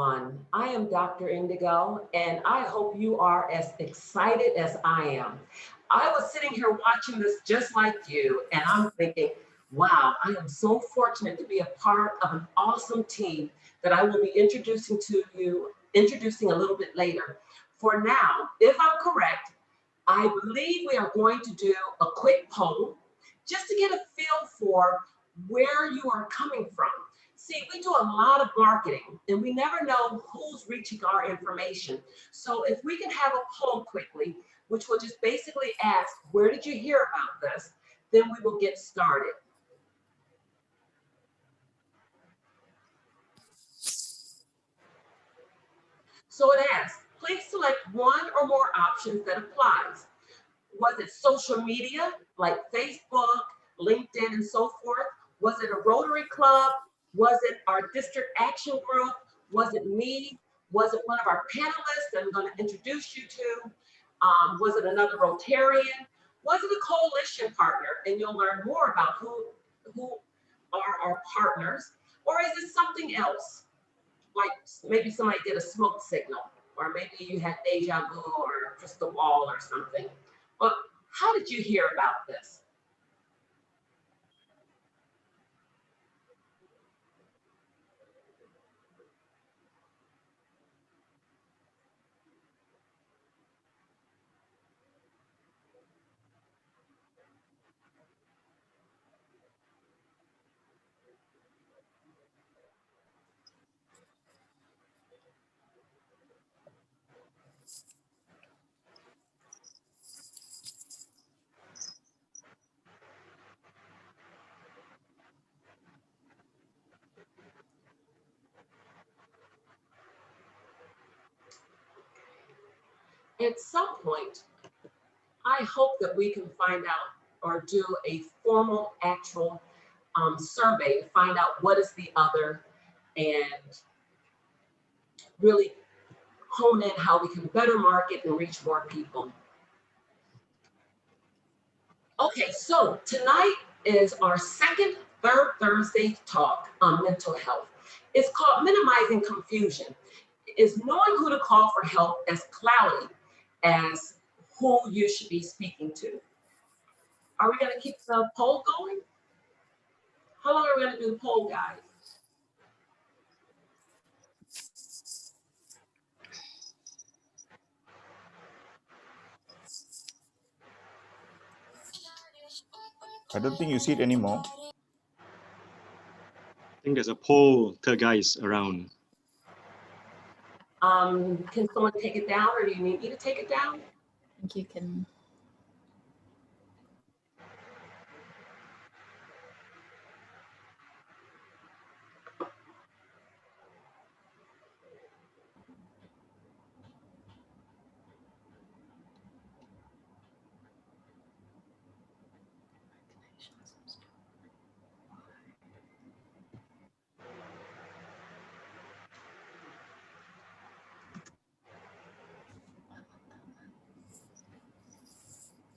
everyone. I am Dr. Indigo, and I hope you are as excited as I am. I was sitting here watching this just like you, and I'm thinking, wow, I am so fortunate to be a part of an awesome team that I will be introducing a little bit later. For now, if I'm correct, I believe we are going to do a quick poll just to get a feel for where you are coming from. See, we do a lot of marketing and we never know who's reaching our information. So if we can have a poll quickly, which will just basically ask, where did you hear about this? Then we will get started. So it asks, please select one or more options that applies. Was it social media like Facebook, LinkedIn, and so forth? Was it a Rotary Club? Was it our district action group? Was it me? Was it one of our panelists that I'm going to introduce you to? Was it another Rotarian? Was it a coalition partner? And you'll learn more about who are our partners. Or is it something else? Like maybe somebody did a smoke signal, or maybe you had deja vu or crystal ball or something. Well, how did you hear about this? At some point, I hope that we can find out or do a formal, actual survey to find out what is the other and really hone in how we can better market and reach more people. Okay, so tonight is our second third Thursday talk on mental health. It's called Minimizing Confusion. Is knowing who to call for help as cloudy as who you should be speaking to. Are we going to keep the poll going? How long are we going to do the poll, guys? I don't think you see it anymore. I think there's a poll, third guy is around. Can someone take it down, or do you need me to take it down? I think you can.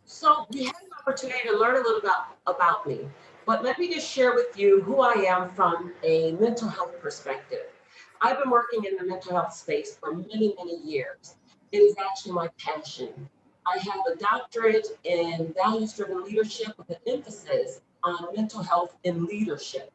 So we had an opportunity to learn a little about me, but let me just share with you who I am from a mental health perspective. I've been working in the mental health space for many, many years. It is actually my passion. I have a doctorate in values-driven leadership with an emphasis on mental health and leadership.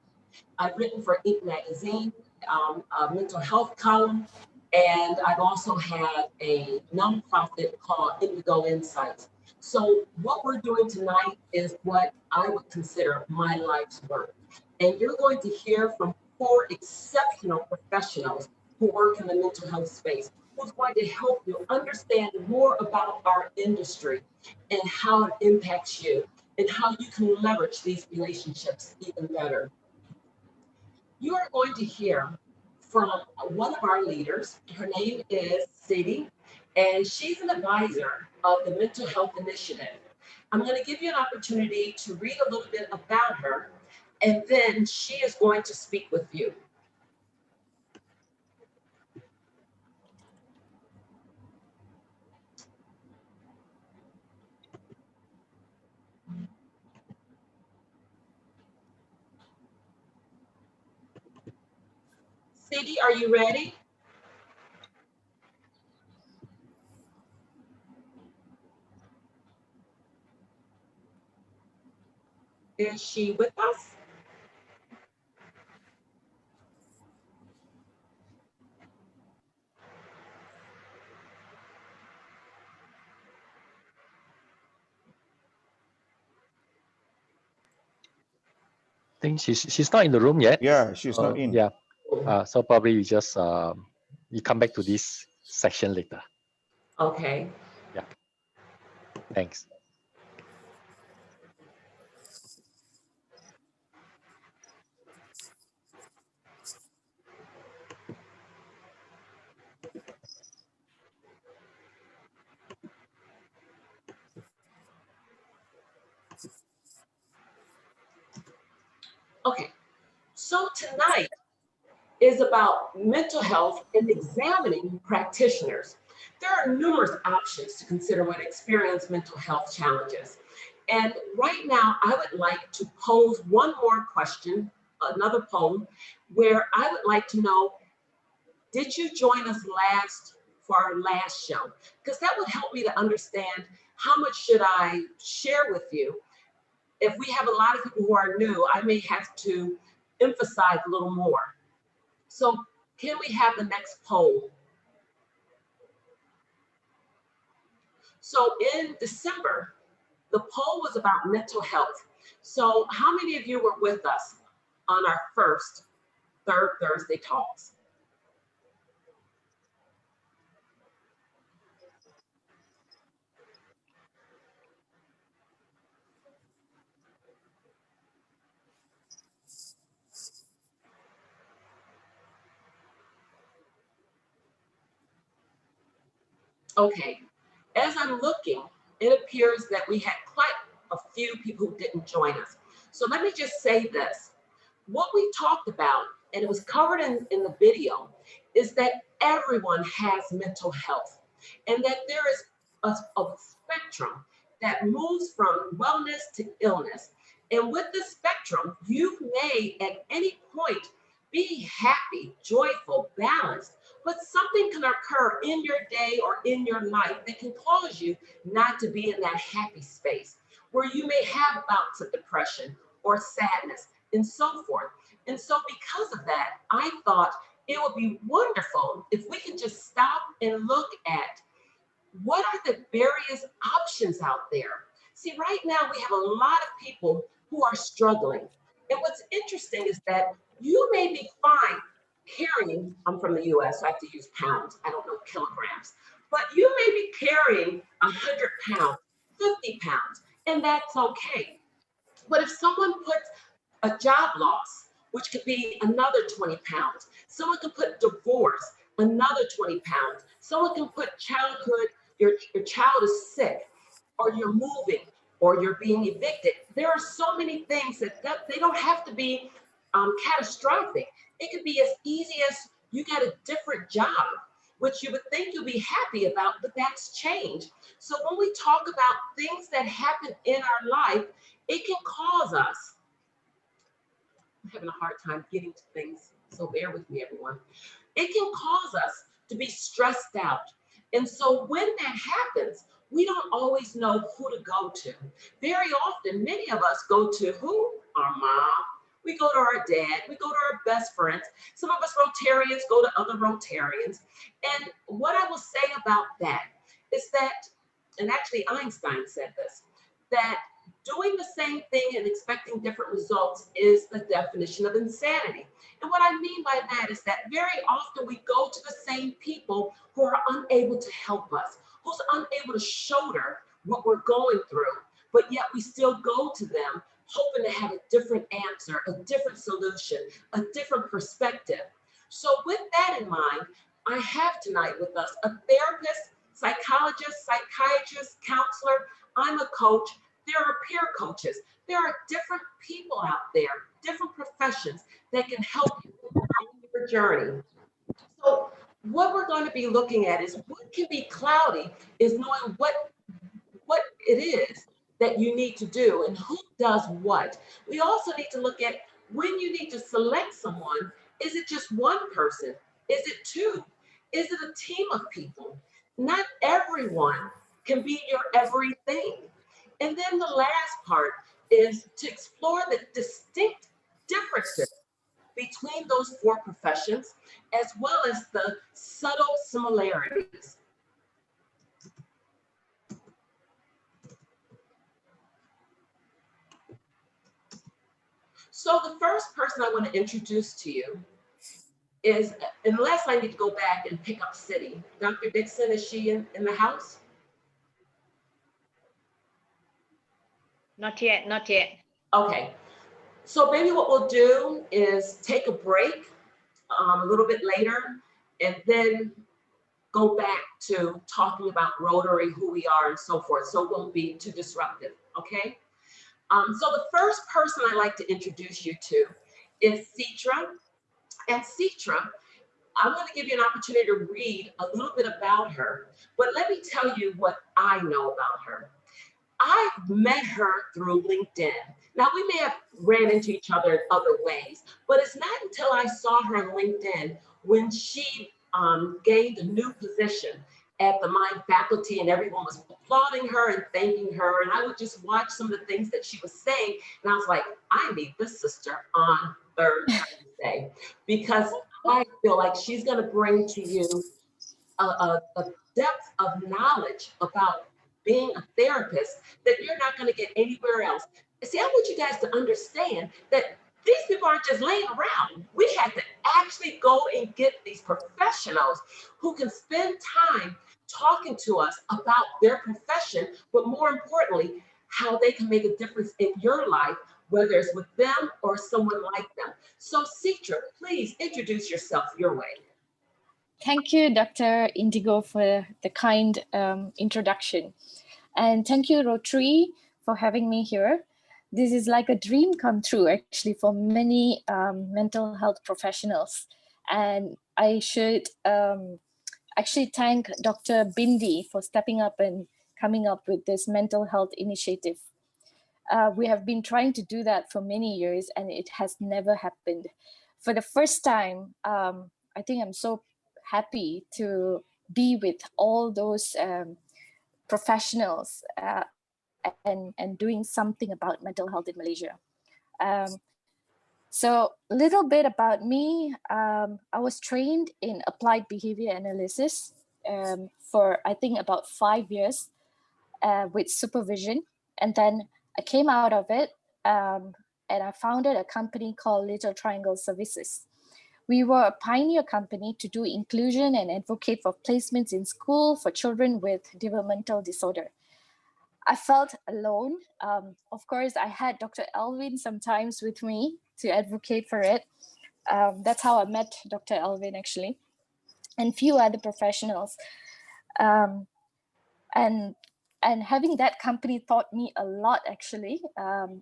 I've written for Inc. magazine, a mental health column, and I've also had a nonprofit called Indigo Insights. So what we're doing tonight is what I would consider my life's work. And you're going to hear from four exceptional professionals who work in the mental health space, who's going to help you understand more about our industry and how it impacts you and how you can leverage these relationships even better. You are going to hear from one of our leaders. Her name is Sadie, and she's an advisor of the Mental Health Initiative. I'm going to give you an opportunity to read a little bit about her, and then she is going to speak with you. Sadie, are you ready? Is she with us? I think she's not in the room yet. Yeah, she's not in. Yeah. So probably you just you come back to this section later. Okay. Yeah. Thanks. Okay. So tonight is about mental health and examining practitioners. There are numerous options to consider when experience mental health challenges. And right now, I would like to pose one more question, another poll, where I would like to know, did you join us for our last show? Because that would help me to understand how much should I share with you. If we have a lot of people who are new, I may have to emphasize a little more. So can we have the next poll? So in December, the poll was about mental health. So how many of you were with us on our first Third Thursday talks? Okay, as I'm looking, it appears that we had quite a few people who didn't join us. So let me just say this. What we talked about, and it was covered in the video, is that everyone has mental health and that there is a spectrum that moves from wellness to illness. And with the spectrum, you may at any point be happy, joyful, balanced, but something can occur in your day or in your life that can cause you not to be in that happy space, where you may have bouts of depression or sadness and so forth. And so because of that, I thought it would be wonderful if we could just stop and look at what are the various options out there. See, right now we have a lot of people who are struggling. And what's interesting is that you may be fine carrying, I'm from the US, so I have to use pounds, I don't know kilograms, but you may be carrying 100 pounds, 50 pounds, and that's okay. But if someone puts a job loss, which could be another 20 pounds. Someone can put divorce, another 20 pounds. Someone can put childhood, your child is sick, or you're moving, or you're being evicted. There are so many things that they don't have to be catastrophic. It could be as easy as you got a different job, which you would think you'd be happy about, but that's changed. So when we talk about things that happen in our life, it can cause us, I'm having a hard time getting to things, so bear with me, everyone. It can cause us to be stressed out. And so when that happens, we don't always know who to go to. Very often, many of us go to who? Our mom. We go to our dad. We go to our best friends. Some of us Rotarians go to other Rotarians. And what I will say about that is that, and actually Einstein said this, that doing the same thing and expecting different results is the definition of insanity. And what I mean by that is that very often we go to the same people who are unable to help us, who's unable to shoulder what we're going through, but yet we still go to them hoping to have a different answer, a different solution, a different perspective. So with that in mind, I have tonight with us a therapist, psychologist, psychiatrist, counselor. I'm a coach. There are peer coaches. There are different people out there, different professions that can help you in your journey. So what we're going to be looking at is what can be cloudy is knowing what it is that you need to do and who does what. We also need to look at when you need to select someone. Is it just one person? Is it two? Is it a team of people? Not everyone can be your everything. And then the last part is to explore the distinct differences between those four professions, as well as the subtle similarities. So the first person I want to introduce to you is, unless I need to go back and pick up City. Dr. Dixon, is she in the house? Not yet, not yet. Okay, so maybe what we'll do is take a break a little bit later and then go back to talking about Rotary, who we are, and so forth, so it won't be too disruptive, okay? So the first person I'd like to introduce you to is Citra. And Citra, I want to give you an opportunity to read a little bit about her, but let me tell you what I know about her. I've met her through LinkedIn. Now, we may have ran into each other in other ways, but it's not until I saw her on LinkedIn when she gained a new position at the Mind faculty, and everyone was applauding her and thanking her. And I would just watch some of the things that she was saying, and I was like, I need this sister on Thursday, because I feel like she's going to bring to you a depth of knowledge about being a therapist that you're not going to get anywhere else. See, I want you guys to understand that these people aren't just laying around. We had to actually go and get these professionals who can spend time talking to us about their profession, but more importantly, how they can make a difference in your life, whether it's with them or someone like them. So Citra, please introduce yourself your way. Thank you, Dr. Indigo, for the kind introduction. And thank you, Rotary, for having me here. This is like a dream come true, actually, for many mental health professionals. And I should actually thank Dr. Bindi for stepping up and coming up with this mental health initiative. We have been trying to do that for many years, and it has never happened. For the first time, I think I'm so happy to be with all those professionals and doing something about mental health in Malaysia. So a little bit about me. I was trained in applied behavior analysis for, I think, about 5 years with supervision. And then I came out of it and I founded a company called Little Triangle Services. We were a pioneer company to do inclusion and advocate for placements in school for children with developmental disorder. I felt alone. Of course, I had Dr. Elvin sometimes with me to advocate for it. That's how I met Dr. Elvin, actually, and few other professionals. And having that company taught me a lot, actually,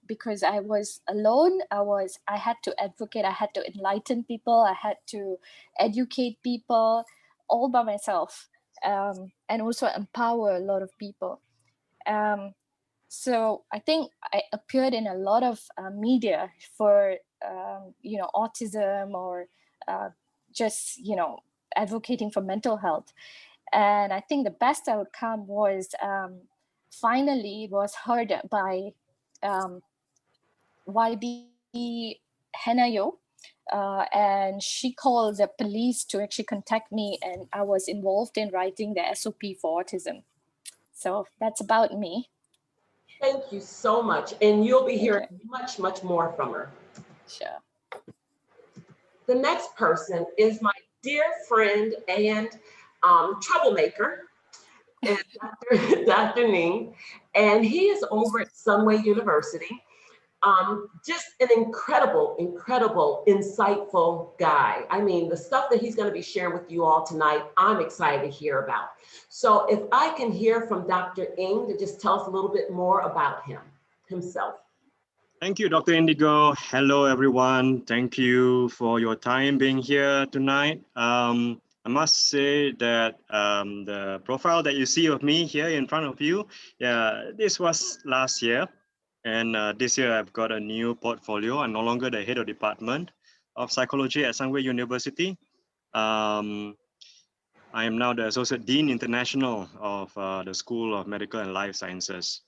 because I was alone. I had to advocate, I had to enlighten people, I had to educate people all by myself, and also empower a lot of people. So I think I appeared in a lot of media for, autism or just, advocating for mental health. And I think the best outcome was finally was heard by YB Henayo, and she called the police to actually contact me, and I was involved in writing the SOP for autism. So that's about me. Thank you so much. And you'll be hearing much, much more from her. Sure. The next person is my dear friend and troublemaker, and Dr. Ning, and he is over at Sunway University. Just an incredible, insightful guy. I mean, the stuff that he's going to be sharing with you all tonight, I'm excited to hear about. So if I can hear from Dr. Ng to just tell us a little bit more about himself. Thank you, Dr. Indigo. Hello, everyone. Thank you for your time being here tonight. I must say that the profile that you see of me here in front of you, yeah, this was last year. And this year I've got a new portfolio. I'm no longer the head of department of psychology at Sunway University. I am now the Associate Dean International of the School of Medical and Life Sciences.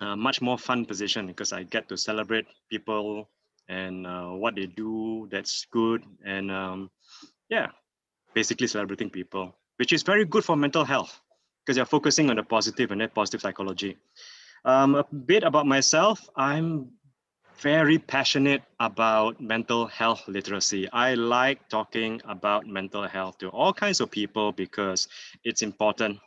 much more fun position because I get to celebrate people and what they do that's good, and yeah, basically celebrating people, which is very good for mental health because you're focusing on the positive and that positive psychology. A bit about myself, I'm very passionate about mental health literacy. I like talking about mental health to all kinds of people because it's important.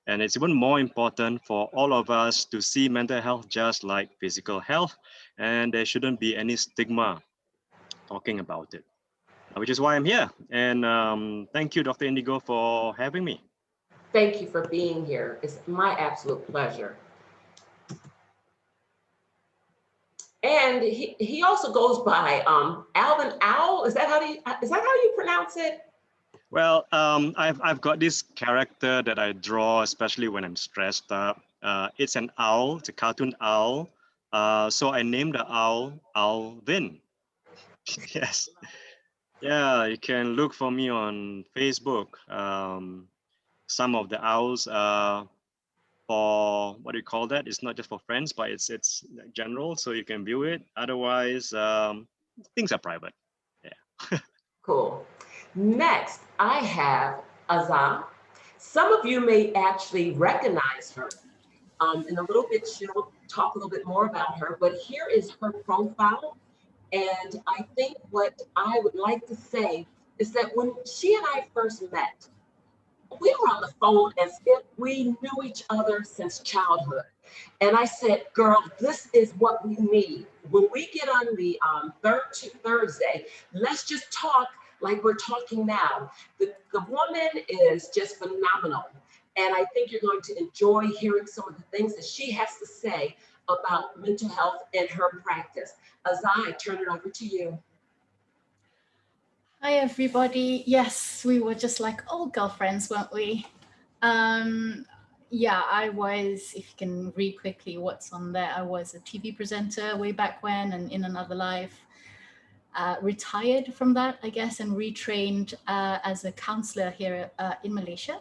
And it's even more important for all of us to see mental health just like physical health. And there shouldn't be any stigma talking about it, which is why I'm here. And thank you, Dr. Indigo, for having me. Thank you for being here. It's my absolute pleasure. And he also goes by Alvin Owl. Is that how you pronounce it? Well, I've got this character that I draw, especially when I'm stressed up. It's an owl. It's a cartoon owl. So I named the owl Alvin. Yes. Yeah, you can look for me on Facebook. Some of the owls for what do you call that? It's not just for friends, but it's general, so you can view it. Otherwise, things are private. Yeah. Cool. Next, I have Azam. Some of you may actually recognize her. In a little bit, she'll talk a little bit more about her, but here is her profile. And I think what I would like to say is that when she and I first met, we were on the phone as if we knew each other since childhood. And I said, girl, this is what we need. When we get on the Thursday, let's just talk like we're talking now. The woman is just phenomenal. And I think you're going to enjoy hearing some of the things that she has to say about mental health and her practice. Azai, I turn it over to you. Hi, everybody. Yes, we were just like old girlfriends, weren't we? Yeah, I was, if you can read quickly what's on there, I was a TV presenter way back when and in another life. Retired from that, I guess, and retrained as a counselor here in Malaysia.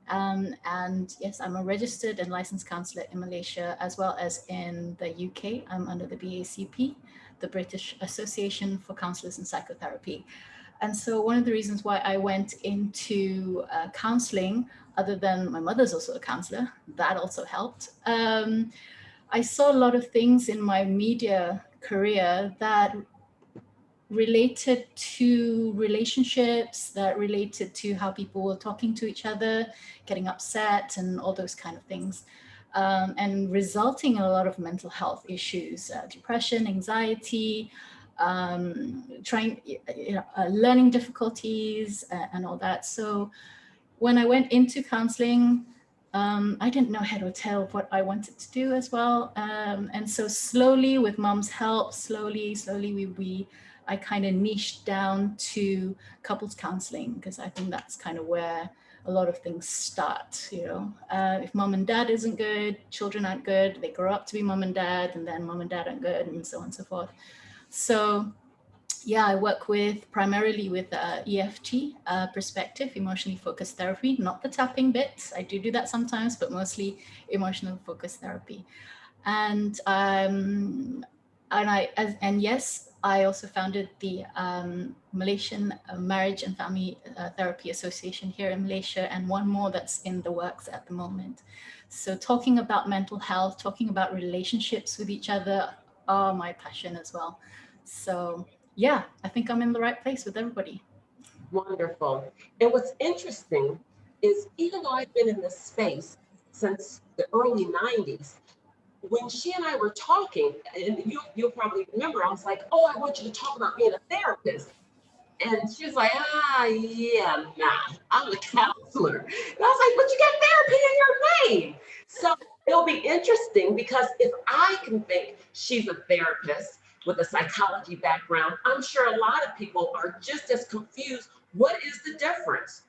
And yes, I'm a registered and licensed counselor in Malaysia, as well as in the UK. I'm under the BACP, the British Association for Counsellors in Psychotherapy. And so one of the reasons why I went into counseling, other than my mother's also a counselor, that also helped. I saw a lot of things in my media career that related to relationships, that related to how people were talking to each other, getting upset and all those kind of things. And resulting in a lot of mental health issues, depression, anxiety, learning difficulties and all that. So when I went into counseling, I didn't know head or tail of what I wanted to do as well. And so slowly, with Mom's help, slowly, I kind of niched down to couples counseling, because I think that's kind of where a lot of things start. You know, if mom and dad isn't good, children aren't good, they grow up to be mom and dad, and then mom and dad aren't good, and so on and so forth. So yeah, I work primarily with EFT perspective, emotionally focused therapy, not the tapping bits. I do that sometimes, but mostly emotional focused therapy. And yes, I also founded the Malaysian Marriage and Family Therapy Association here in Malaysia, and one more that's in the works at the moment. So talking about mental health, talking about relationships with each other are my passion as well. So yeah, I think I'm in the right place with everybody. Wonderful. And what's interesting is, even though I've been in this space since the early 90s, when she and I were talking, and you'll probably remember, I was like, oh, I want you to talk about being a therapist. And she was like, yeah, nah, I'm a counselor. And I was like, but you got therapy in your name. So it'll be interesting, because if I can think she's a therapist with a psychology background, I'm sure a lot of people are just as confused. What is the difference?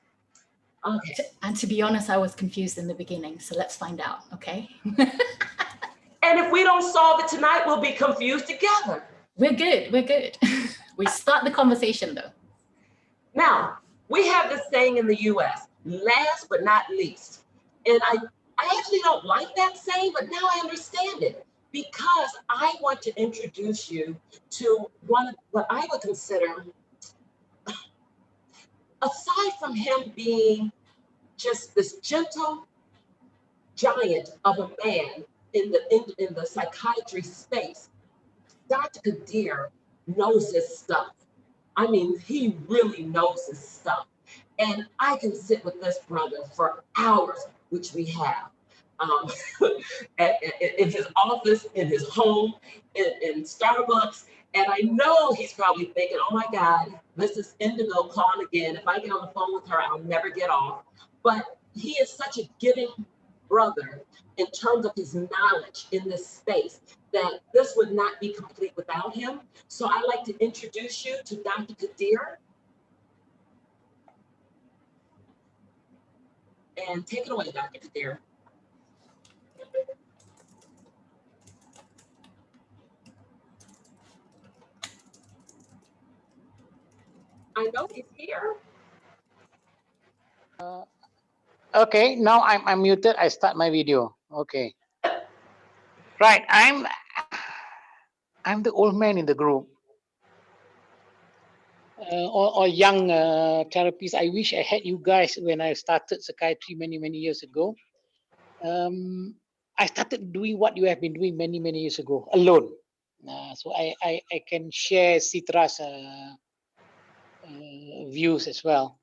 Okay. And to be honest, I was confused in the beginning. So let's find out, okay? And if we don't solve it tonight, we'll be confused together. We're good. We start the conversation though. Now, we have this saying in the US, last but not least. And I actually don't like that saying, but now I understand it. because I want to introduce you to one of what I would consider, aside from him being just this gentle giant of a man in the psychiatry space, Dr. Kadir knows his stuff. I mean, he really knows his stuff. And I can sit with this brother for hours, which we have. Um, in his office, in his home, in Starbucks. And I know he's probably thinking, oh my God, this is Indigo calling again. If I get on the phone with her, I'll never get off. But he is such a giving brother in terms of his knowledge in this space that this would not be complete without him. So I'd like to introduce you to Dr. Kadir. And take it away, Dr. Kadir. I know he's here. Okay, now I'm muted. I start my video. Okay. Right, I'm the old man in the group. Or young therapists. I wish I had you guys when I started psychiatry many years ago. I started doing what you have been doing many years ago alone. So I can share Citra's views as well.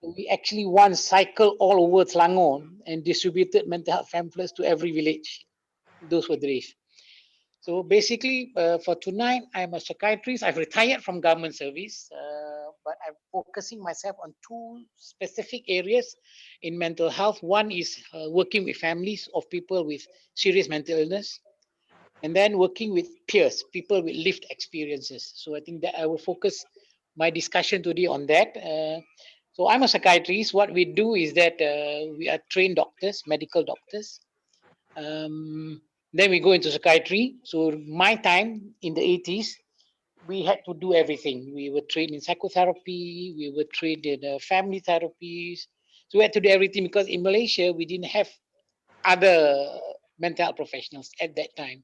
We actually once cycled all over Selangor and distributed mental health pamphlets to every village. Those were the days. So basically, for tonight, I'm a psychiatrist. I've retired from government service, but I'm focusing myself on two specific areas in mental health. One is working with families of people with serious mental illness, and then working with peers, people with lived experiences. So I think that I will focus my discussion today on that. So I'm a psychiatrist. What we do is that we are trained doctors, medical doctors. Then we go into psychiatry. So my time in the 80s, we had to do everything. We were trained in psychotherapy. We were trained in family therapies. So we had to do everything because in Malaysia, we didn't have other mental health professionals at that time.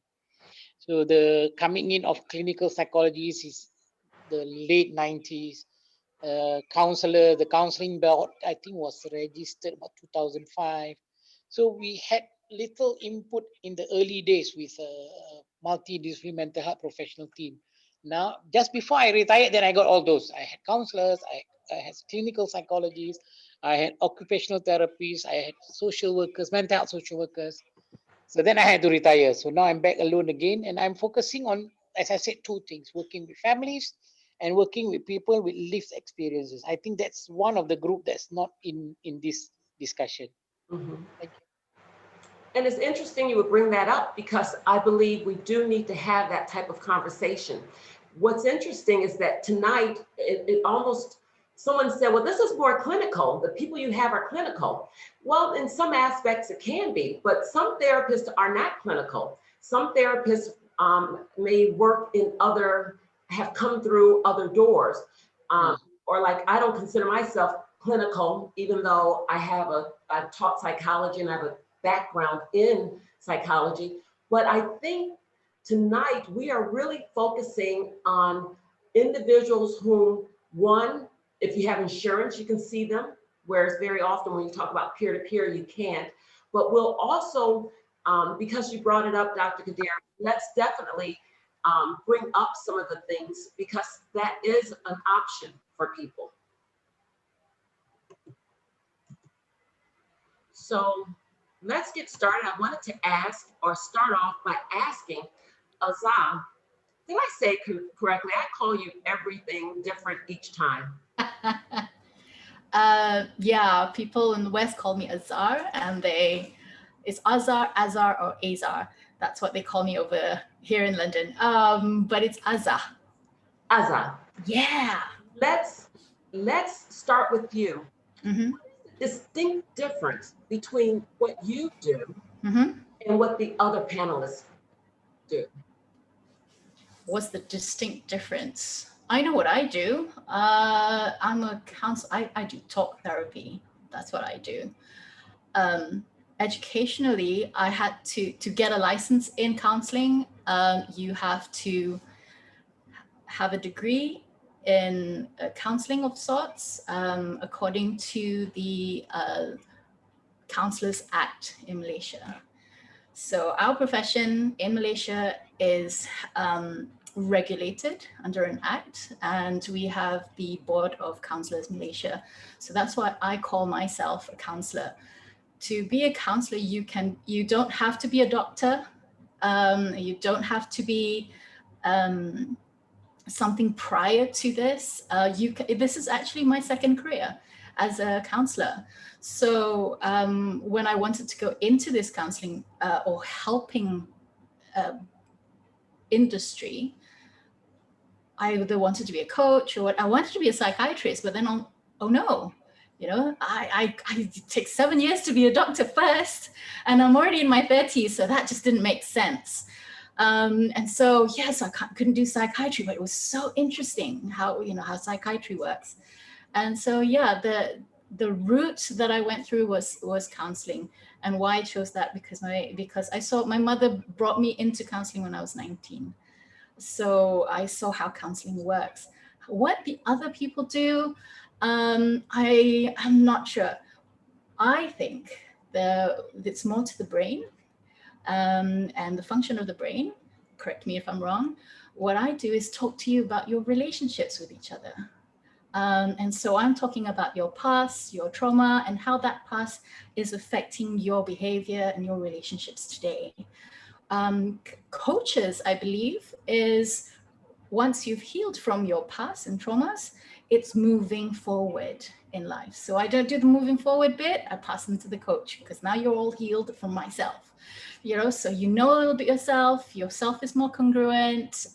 So the coming in of clinical psychologists is the late 90s. Counselor, the counseling board, I think was registered about 2005. So we had little input in the early days with a multidisciplinary mental health professional team. Now, just before I retired, then I got all those. I had counselors, I had clinical psychologists, I had occupational therapists, I had social workers, mental health social workers. So then I had to retire. So now I'm back alone again, and I'm focusing on, as I said, two things: working with families and working with people with lived experiences. I think that's one of the group that's not in this discussion. Mm-hmm. Thank you. And it's interesting you would bring that up because I believe we do need to have that type of conversation. What's interesting is that tonight, it almost, someone said, well, this is more clinical. The people you have are clinical. Well, in some aspects it can be, but some therapists are not clinical. Some therapists may work in other, have come through other doors. Or like, I don't consider myself clinical, even though I've taught psychology and I have a background in psychology. But I think tonight we are really focusing on individuals whom, one, if you have insurance, you can see them, whereas very often when you talk about peer-to-peer, you can't. But we'll also, because you brought it up, Dr. Kadir, let's definitely bring up some of the things because that is an option for people. So let's get started. I wanted to ask or start off by asking Azam, did I say correctly? I call you everything different each time. Yeah, people in the West call me Azar, and it's Azar, Azar, or Azar. That's what they call me over here in London. But it's Azar. Azar. Yeah. Let's start with you. Mm-hmm. Distinct difference between what you do and what the other panelists do. What's the distinct difference? I know what I do. I'm a counselor. I do talk therapy. That's what I do. educationally, I had to get a license in counseling. You have to have a degree in counseling of sorts, according to the Counselors Act in Malaysia. So our profession in Malaysia is regulated under an act, and we have the Board of Counsellors Malaysia. So that's why I call myself a counsellor. To be a counsellor, you don't have to be a doctor. You don't have to be something prior to this. This is actually my second career as a counsellor. So when I wanted to go into this counselling or helping industry, I either wanted to be a coach or I wanted to be a psychiatrist, but then oh no, you know, I take 7 years to be a doctor first, and I'm already in my 30s, so that just didn't make sense. And so, yes, I couldn't do psychiatry, but it was so interesting how psychiatry works. And so, yeah, the route that I went through was counseling. And why I chose that, because I saw my mother brought me into counseling when I was 19. So I saw how counseling works. What the other people do, I am not sure. I think it's more to the brain. And the function of the brain, correct me if I'm wrong, what I do is talk to you about your relationships with each other. And so I'm talking about your past, your trauma, and how that past is affecting your behavior and your relationships today. Coaches, I believe, is once you've healed from your past and traumas, it's moving forward in life. So I don't do the moving forward bit, I pass them to the coach, because now you're all healed from myself. So you know a little bit yourself is more congruent,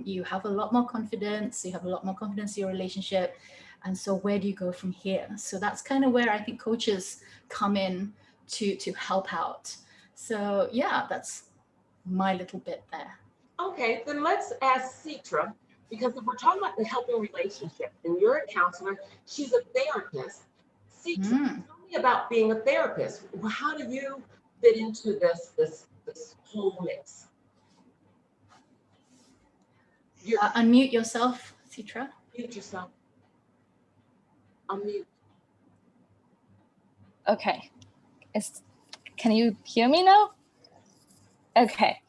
you have a lot more confidence, in your relationship. And so where do you go from here? So that's kind of where I think coaches come in to help out. So yeah, that's my little bit there. Okay, then let's ask Citra, because if we're talking about the helping relationship, and you're a counselor, she's a therapist. Citra, tell me about being a therapist. How do you fit into this whole mix? Unmute yourself, Citra. Mute yourself. Unmute. Okay. Can you hear me now? Okay.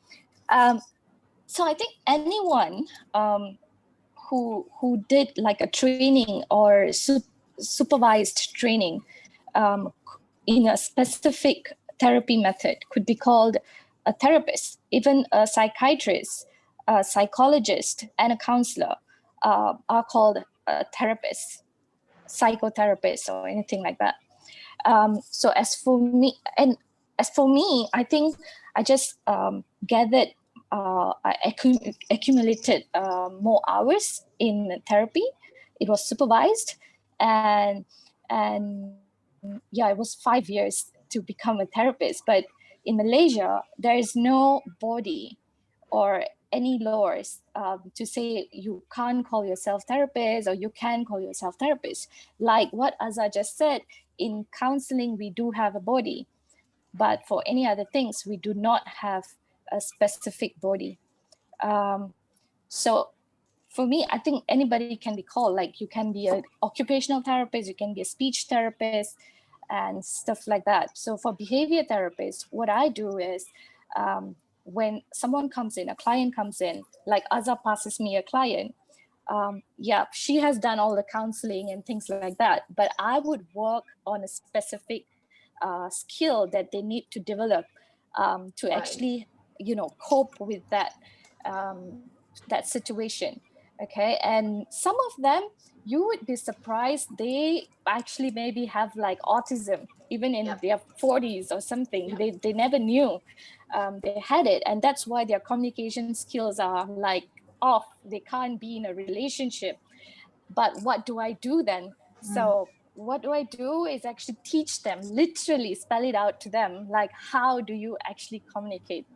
So I think anyone who did like a training or supervised training in a specific therapy method could be called a therapist. Even a psychiatrist, a psychologist, and a counselor are called a therapist, psychotherapist, or anything like that. So as for me, I think I just gathered, I accumulated more hours in therapy. It was supervised, and yeah, it was 5 years to become a therapist. But in Malaysia, there is no body or any laws to say you can't call yourself therapist or you can call yourself therapist. Like what Azhar just said, in counseling, we do have a body, but for any other things, we do not have a specific body. So for me, I think anybody can be called, like you can be an occupational therapist, you can be a speech therapist and stuff like that. So for behavior therapists, what I do is when someone comes in, a client comes in, like Azhar passes me a client, yeah, she has done all the counseling and things like that, but I would work on a specific skill that they need to develop to actually, cope with that that situation. Okay, and some of them, you would be surprised, they actually maybe have like autism even in their 40s or something. They never knew they had it, and that's why their communication skills are like off. They can't be in a relationship. But what do I do then? So what do I do is actually teach them, literally spell it out to them, like how do you actually communicate.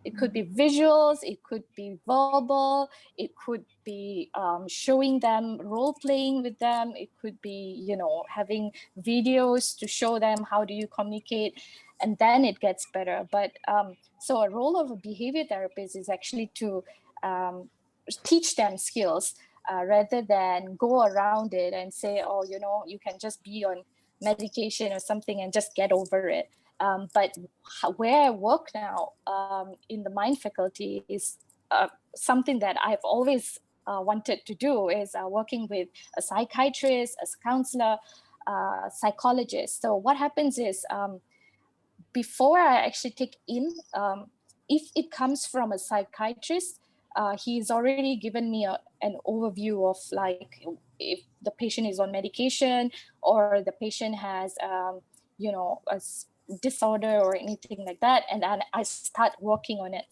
It could be visuals, it could be verbal, it could be showing them, role playing with them, it could be, having videos to show them how do you communicate. and then it gets better. But so a role of a behavior therapist is actually to teach them skills rather than go around it and say, oh, you know, you can just be on medication or something and just get over it. But where I work now in the mind faculty is something that I've always wanted to do, is working with a psychiatrist, a counselor, psychologist. So what happens is before I actually take in, if it comes from a psychiatrist, he's already given me an overview of like if the patient is on medication or the patient has, you know, a disorder or anything like that, and then I start working on it.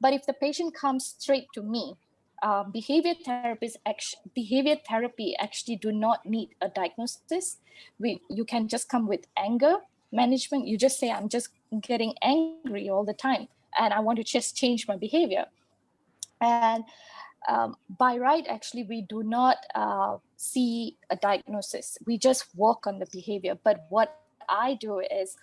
But if the patient comes straight to me, behavior therapy actually do not need a diagnosis. You can just come with anger management. You just say, I'm just getting angry all the time and I want to just change my behavior. And by right, actually, we do not see a diagnosis. We just work on the behavior. But what I do is,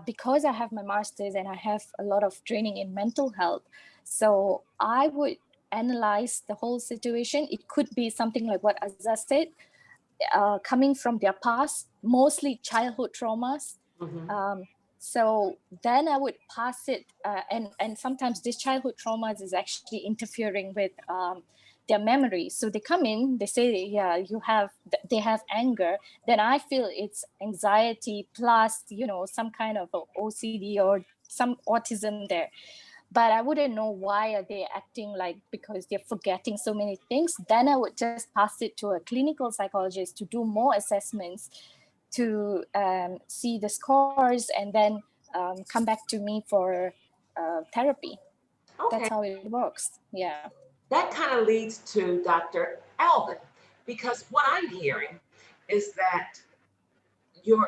because I have my master's and I have a lot of training in mental health, so I would analyze the whole situation. It could be something like what Azza said, coming from their past, mostly childhood traumas. So then I would pass it, and sometimes this childhood traumas is actually interfering with their memory. So they come in, they say, yeah, they have anger. Then I feel it's anxiety plus, you know, some kind of OCD or some autism there. But I wouldn't know why are they acting like, because they're forgetting so many things. Then I would just pass it to a clinical psychologist to do more assessments, to see the scores, and then come back to me for therapy. Okay. That's how it works. Yeah. That kind of leads to Dr. Alvin, because what I'm hearing is that you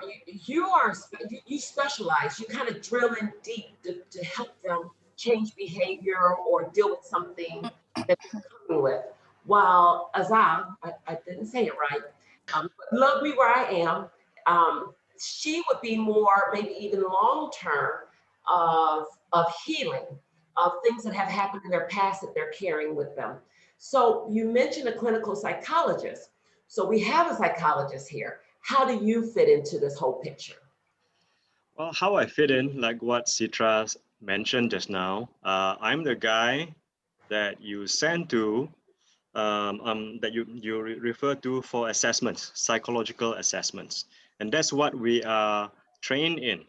specialize, you kind of drill in deep to help them change behavior or deal with something that they're coming with. While Azam, I didn't say it right, love me where I am, she would be more maybe even long term of healing of things that have happened in their past that they're carrying with them. So you mentioned a clinical psychologist. So we have a psychologist here. How do you fit into this whole picture? Well, how I fit in, like what Citra mentioned just now, I'm the guy that you send to, that you refer to for assessments, psychological assessments. And that's what we are trained in.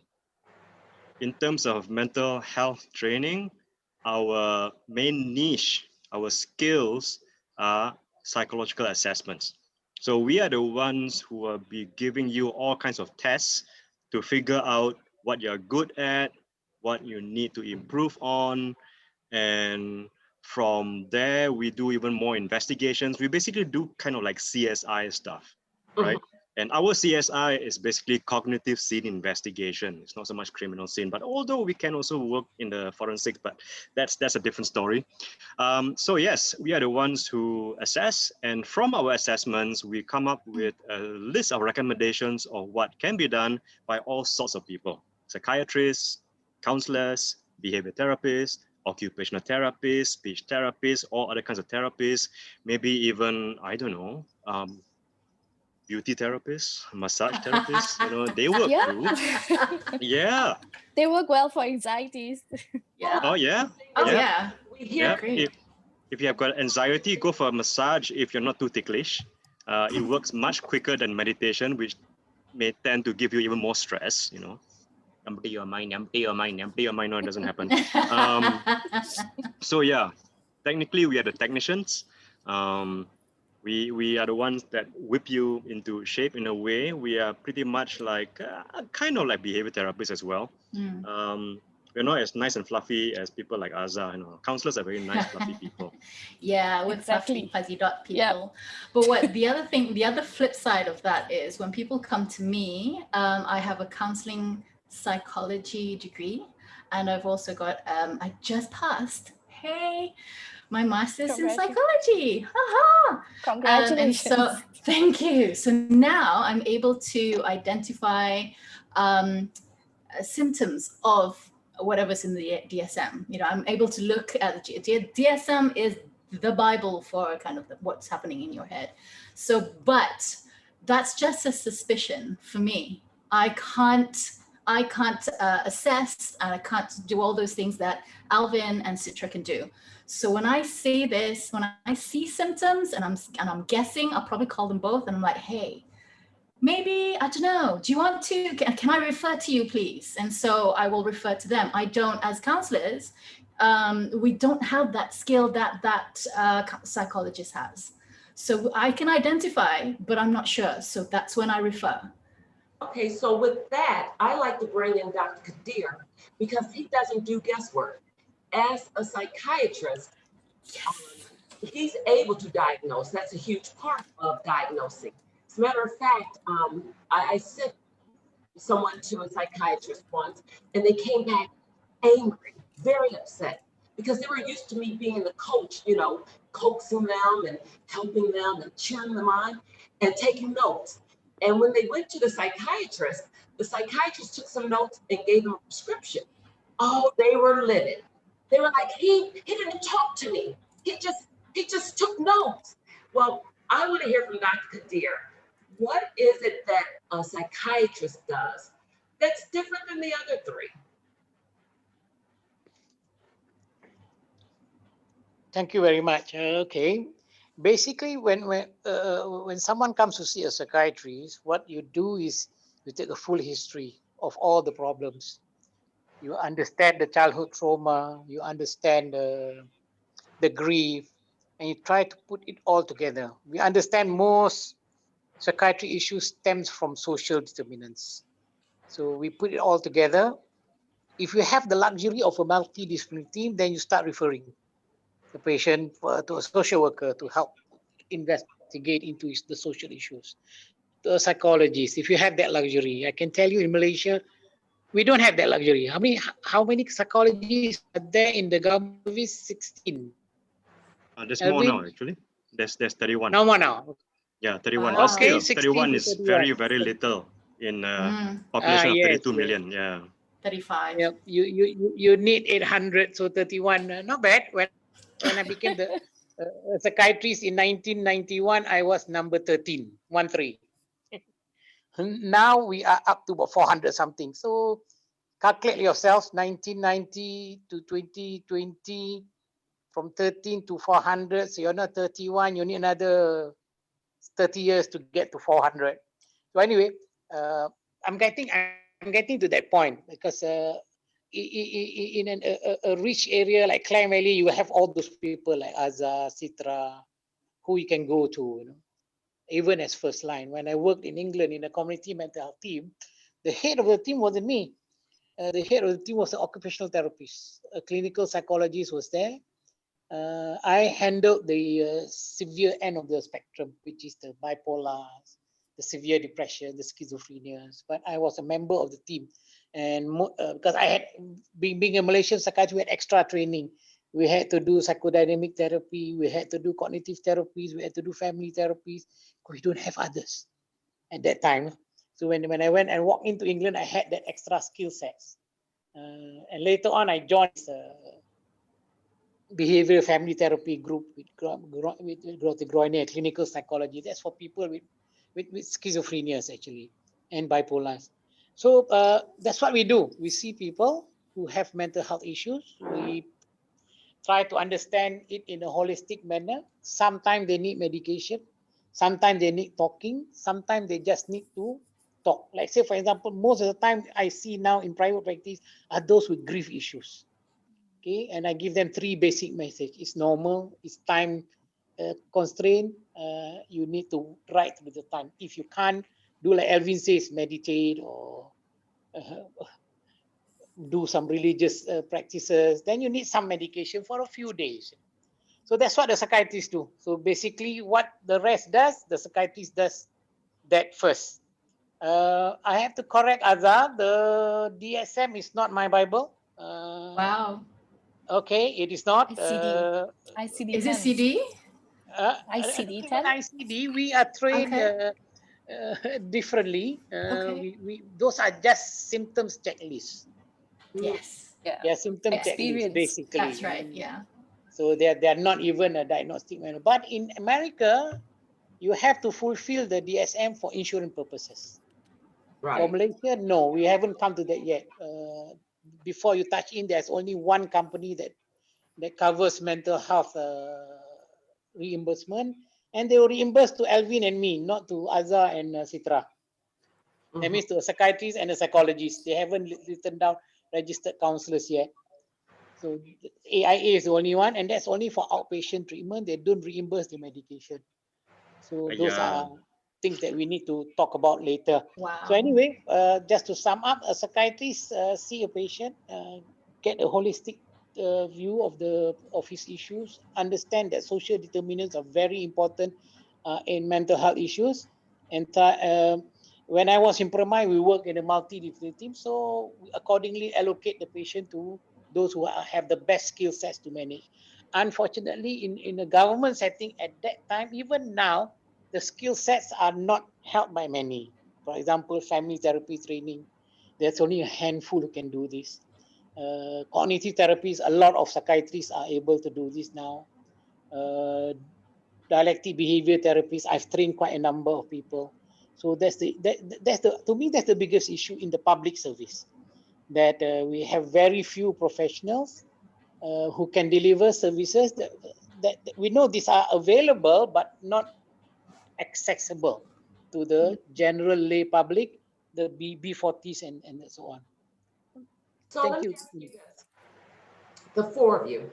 In terms of mental health training, our main niche, our skills are psychological assessments. So we are the ones who will be giving you all kinds of tests to figure out what you're good at, what you need to improve on. And from there, we do even more investigations. We basically do kind of like CSI stuff, right? And our CSI is basically cognitive scene investigation. It's not so much criminal scene, but although we can also work in the forensics, but that's a different story. So yes, we are the ones who assess, and from our assessments, we come up with a list of recommendations of what can be done by all sorts of people: psychiatrists, counselors, behavior therapists, occupational therapists, speech therapists, all other kinds of therapists, maybe even, I don't know, beauty therapists, massage therapists, you know, they work too. Yeah. They work well for anxieties. Yeah. Oh, yeah. Oh, yeah. yeah. We hear If you have got anxiety, go for a massage if you're not too ticklish. It works much quicker than meditation, which may tend to give you even more stress, you know. Empty your mind, empty your mind, empty your mind. No, it doesn't happen. So yeah, technically we are the technicians. We are the ones that whip you into shape in a way. We are pretty much like kind of like behavior therapists as well. We're not as nice and fluffy as people like Azza. You know, counselors are very nice, fluffy people. Yeah, we're Exactly. fluffy, fuzzy dot people. But what the other flip side of that is when people come to me, I have a counseling psychology degree, and I've also got I just passed my master's in psychology. Congratulations. And so thank you. So now I'm able to identify symptoms of whatever's in the DSM. You know, I'm able to look at the DSM is the Bible for kind of what's happening in your head. So, but that's just a suspicion for me. I can't assess, and I can't do all those things that Alvin and Citra can do. So when I say this, when I see symptoms and I'm guessing, I'll probably call them both, and I'm like, hey, maybe, I don't know, do you want to, can I refer to you, please? And so I will refer to them. I don't, as counselors, we don't have that skill that psychologist has. So I can identify, but I'm not sure. So that's when I refer. Okay, so with that, I like to bring in Dr. Kadir because he doesn't do guesswork. As a psychiatrist, he's able to diagnose. That's a huge part of diagnosing. As a matter of fact, I sent someone to a psychiatrist once, and they came back angry, very upset, because they were used to me being the coach, you know, coaxing them and helping them and cheering them on and taking notes. And when they went to the psychiatrist took some notes and gave them a prescription. Oh, they were livid. They were like, he didn't talk to me. He just took notes. Well, I want to hear from Dr. Kadir. What is it that a psychiatrist does that's different than the other three? Thank you very much. Okay. Basically, when someone comes to see a psychiatrist, what you do is you take a full history of all the problems. You understand the childhood trauma, you understand the grief, and you try to put it all together. We understand most psychiatry issues stems from social determinants. So we put it all together. If you have the luxury of a multidisciplinary team, then you start referring the patient to a social worker to help investigate into the social issues, to a psychologist. If you have that luxury, I can tell you in Malaysia, we don't have that luxury. How many psychologists are there in the government service? 16. There's more now, actually. There's 31. No more now. Yeah, 31. Wow. But still, Okay, 16 31 to is 31. very, very little in population of Yes, 32 yes. million. Yeah. 35. Yep. You need 800, so 31. Not bad. When I became the psychiatrist in 1991, I was number 13, 13. Now we are up to about 400 something. So calculate yourselves, 1990 to 2020, from 13 to 400. So you're not 31. You need another 30 years to get to 400. So anyway, I'm getting to that point because in a rich area like Klang Valley, you have all those people like Azza, Citra, who you can go to, you know, even as first line. When I worked in England in a community mental health team, the head of the team wasn't me. The head of the team was an occupational therapist. A clinical psychologist was there. I handled the severe end of the spectrum, which is the bipolar, the severe depression, the schizophrenia. But I was a member of the team. And because I had, being a Malaysian psychiatrist, we had extra training. We had to do psychodynamic therapy. We had to do cognitive therapies. We had to do family therapies. We don't have others at that time. So when I went and walked into England, I had that extra skill sets. And later on, I joined behavioral family therapy group with Groene, clinical psychology. That's for people with schizophrenias actually, and bipolars. So that's what we do. We see people who have mental health issues. We try to understand it in a holistic manner. Sometimes they need medication. Sometimes they need talking. Sometimes they just need to talk. Like say, for example, most of the time I see now in private practice are those with grief issues. Okay, and I give them 3 basic messages. It's normal. It's time constraint. You need to write with the time. If you can't do like Elvin says, meditate or do some religious practices, then you need some medication for a few days. So that's what the psychiatrist do. So basically what the rest does, the psychiatrist does that first. I have to correct Azhar, the DSM is not my Bible. Wow. Okay, it is not. ICD. Is it CD? ICD-10? ICD, we are trained. Okay. differently. Okay. Those are just symptoms checklists. Yes. Yeah. They are symptom checklists, Experience. That's basically. right. Yeah. So they are not even a diagnostic manual. But in America, you have to fulfill the DSM for insurance purposes. For Right. Malaysia, no, we haven't come to that yet. Before you touch in, there's only one company that covers mental health reimbursement, and they will reimburse to Alvin and me, not to Azhar and Sitra. That Mhm. means to a psychiatrist and a psychologist. They haven't written down registered counselors yet. So AIA is the only one, and that's only for outpatient treatment. They don't reimburse the medication. So those Yeah. are things that we need to talk about later. So Wow. anyway, just to sum up, a psychiatrist see a patient, get a holistic view of his issues, understand that social determinants are very important in mental health issues. And when I was in Permai, we work in a multidisciplinary team, so we accordingly allocate the patient to those who have the best skill sets to manage. Unfortunately, in a government setting at that time, even now, the skill sets are not held by many. For example, family therapy training, there's only a handful who can do this. Cognitive therapies, a lot of psychiatrists are able to do this now. Uh, Dialectic behavior therapies, I've trained quite a number of people. So that's the to me that's the biggest issue in the public service, that we have very few professionals who can deliver services that we know these are available but not accessible to the general lay public, the B40s and so on. So Thank let me you. ask you this, the four of you.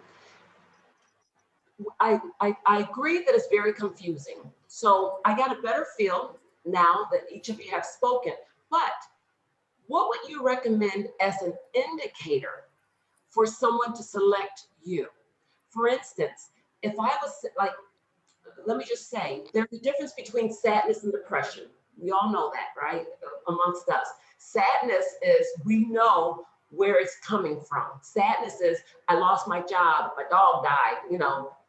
I agree that it's very confusing. So I got a better feel now that each of you have spoken. But what would you recommend as an indicator for someone to select you? For instance, if I was like, let me just say, there's a difference between sadness and depression. We all know that, right? Amongst us. Sadness is we know where it's coming from. Sadness is I lost my job, my dog died,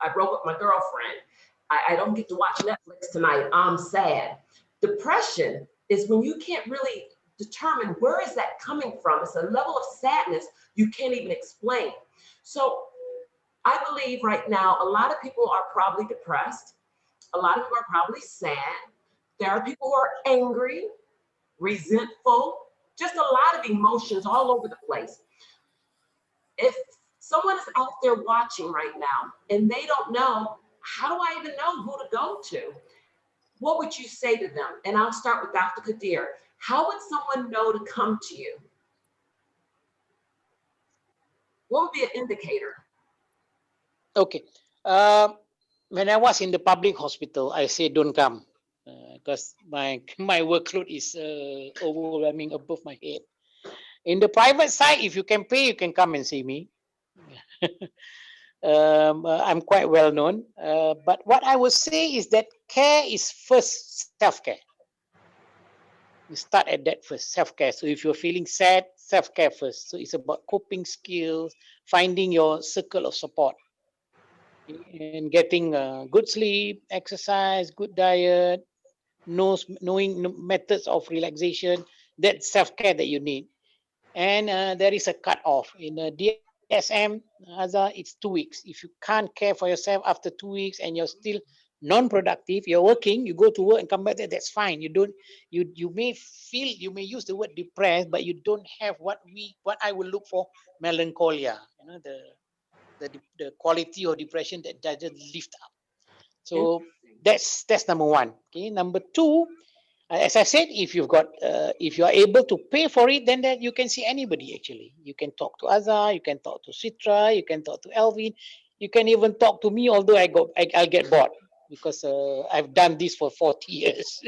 I broke up my girlfriend. I don't get to watch Netflix tonight. I'm sad. Depression is when you can't really determine where is that coming from. It's a level of sadness you can't even explain. So I believe right now a lot of people are probably depressed. A lot of people are probably sad. There are people who are angry, resentful, just a lot of emotions all over the place. If someone is out there watching right now and they don't know, how do I even know who to go to? What would you say to them? And I'll start with Dr. Kadir. How would someone know to come to you? What would be an indicator? Okay. When I was in the public hospital, I say don't come because my workload is overwhelming above my head. In the private side, if you can pay, you can come and see me. I'm quite well known. But what I would say is that care is first self-care. You start at that first, self-care. So if you're feeling sad, self-care first. So it's about coping skills, finding your circle of support, and getting good sleep, exercise, good diet, knowing methods of relaxation. That's self-care that you need. And there is a cutoff in the DSM, Azhar, it's 2 weeks. If you can't care for yourself after 2 weeks and you're still non-productive, you're working, you go to work and come back there, that's fine. You may feel, you may use the word depressed, but you don't have what I would look for, melancholia, the quality of depression that doesn't lift up. So that's number one. Okay, number two, as I said, if you are able to pay for it, then that you can see anybody. Actually, you can talk to Azhar, you can talk to Citra, you can talk to Elvin, you can even talk to me. Although I'll get bored because I've done this for 40 years.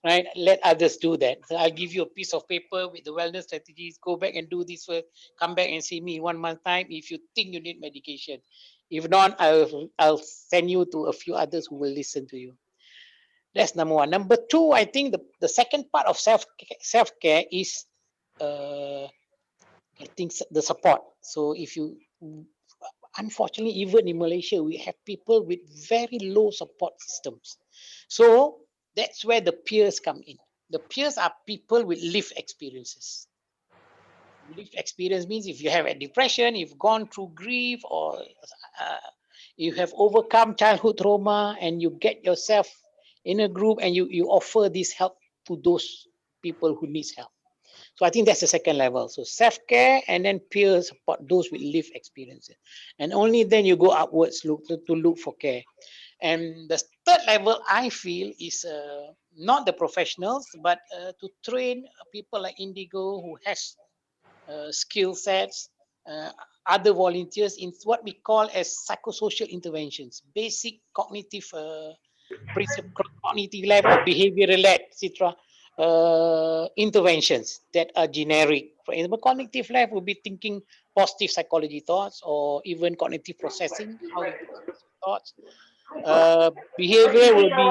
Right? Let others do that. So I'll give you a piece of paper with the wellness strategies. Go back and do this first. Come back and see me in 1 month time if you think you need medication. If not, I'll send you to a few others who will listen to you. That's number one. Number two, I think the second part of self-care is I think the support. So if you, unfortunately, even in Malaysia, we have people with very low support systems. So That's where the peers come in. The peers are people with lived experiences. Lived experience means if you have a depression, you've gone through grief, or you have overcome childhood trauma, and you get yourself in a group and you offer this help to those people who needs help. So I think that's the second level. So self-care and then peer support, those with lived experiences. And only then you go upwards to look for care. And the third level, I feel, is not the professionals, but to train people like Indigo who has skill sets, other volunteers in what we call as psychosocial interventions, basic cognitive cognitive lab or behavioral lab, etc. Interventions that are generic. For example, cognitive lab will be thinking positive psychology thoughts, or even cognitive processing, how you process your thoughts. Behavior will be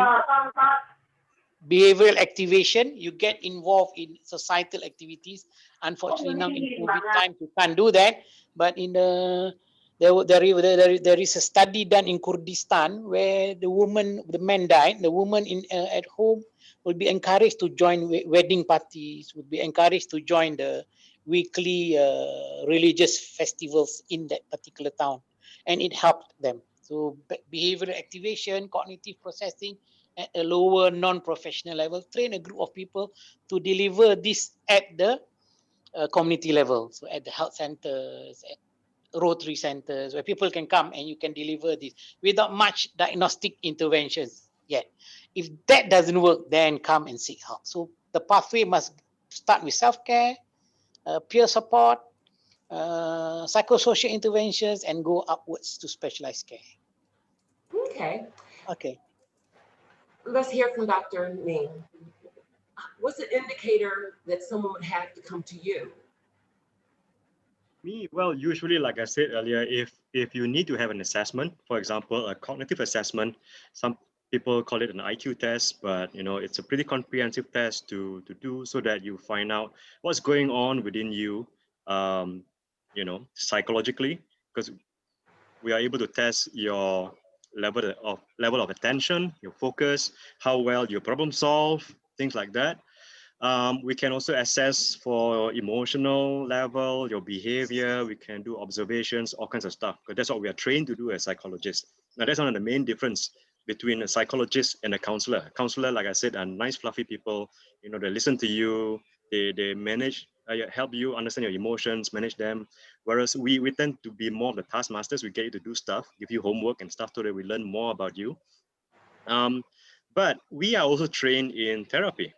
behavioral activation. You get involved in societal activities. Unfortunately, now in COVID time, you can't do that. But in the there is a study done in Kurdistan where the man died. The woman at home will be encouraged to join wedding parties, would be encouraged to join the weekly religious festivals in that particular town, and it helped them. So behavioral activation, cognitive processing at a lower non-professional level, train a group of people to deliver this at the community level. So at the health centers, at Rotary centers, where people can come and you can deliver this without much diagnostic interventions yet. If that doesn't work, then come and seek help. So the pathway must start with self-care, peer support, psychosocial interventions, and go upwards to specialized care. Okay, Okay. let's hear from Dr. Ning. What's an indicator that someone would have to come to you? Me, well, usually, like I said earlier, if you need to have an assessment, for example, a cognitive assessment, some people call it an IQ test, but it's a pretty comprehensive test to do so that you find out what's going on within you, psychologically, because we are able to test your level of attention, your focus, how well you problem solve, things like that. We can also assess for emotional level, your behavior. We can do observations, all kinds of stuff, because that's what we are trained to do as psychologists. Now, that's one of the main difference between a psychologist and a counselor. A counselor, like I said, are nice, fluffy people. They listen to you. They manage, help you understand your emotions, manage them. Whereas we tend to be more of the taskmasters. We get you to do stuff, give you homework and stuff so that we learn more about you. But we are also trained in therapy.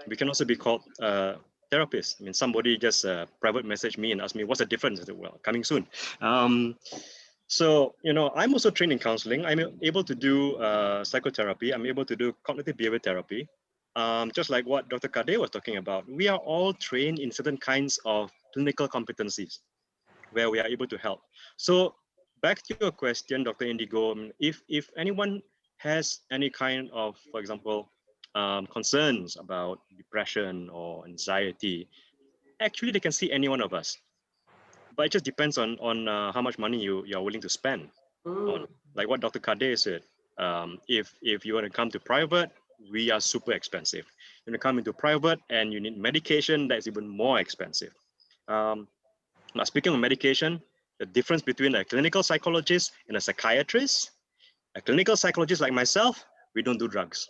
We can also be called therapists. I mean, somebody just private message me and ask me, what's the difference? I said, well, coming soon. So, I'm also trained in counseling. I'm able to do psychotherapy. I'm able to do cognitive behavior therapy. Just like what Dr. Kade was talking about, we are all trained in certain kinds of clinical competencies where we are able to help. So back to your question, Dr. Indigo, if anyone has any kind of, for example, concerns about depression or anxiety, actually they can see any one of us. But it just depends on how much money you are willing to spend on. Like what Dr. Kade said, if you want to come to private, we are super expensive. When you come into private and you need medication, that's even more expensive. Now, speaking of medication, the difference between a clinical psychologist and a psychiatrist, a clinical psychologist like myself, we don't do drugs.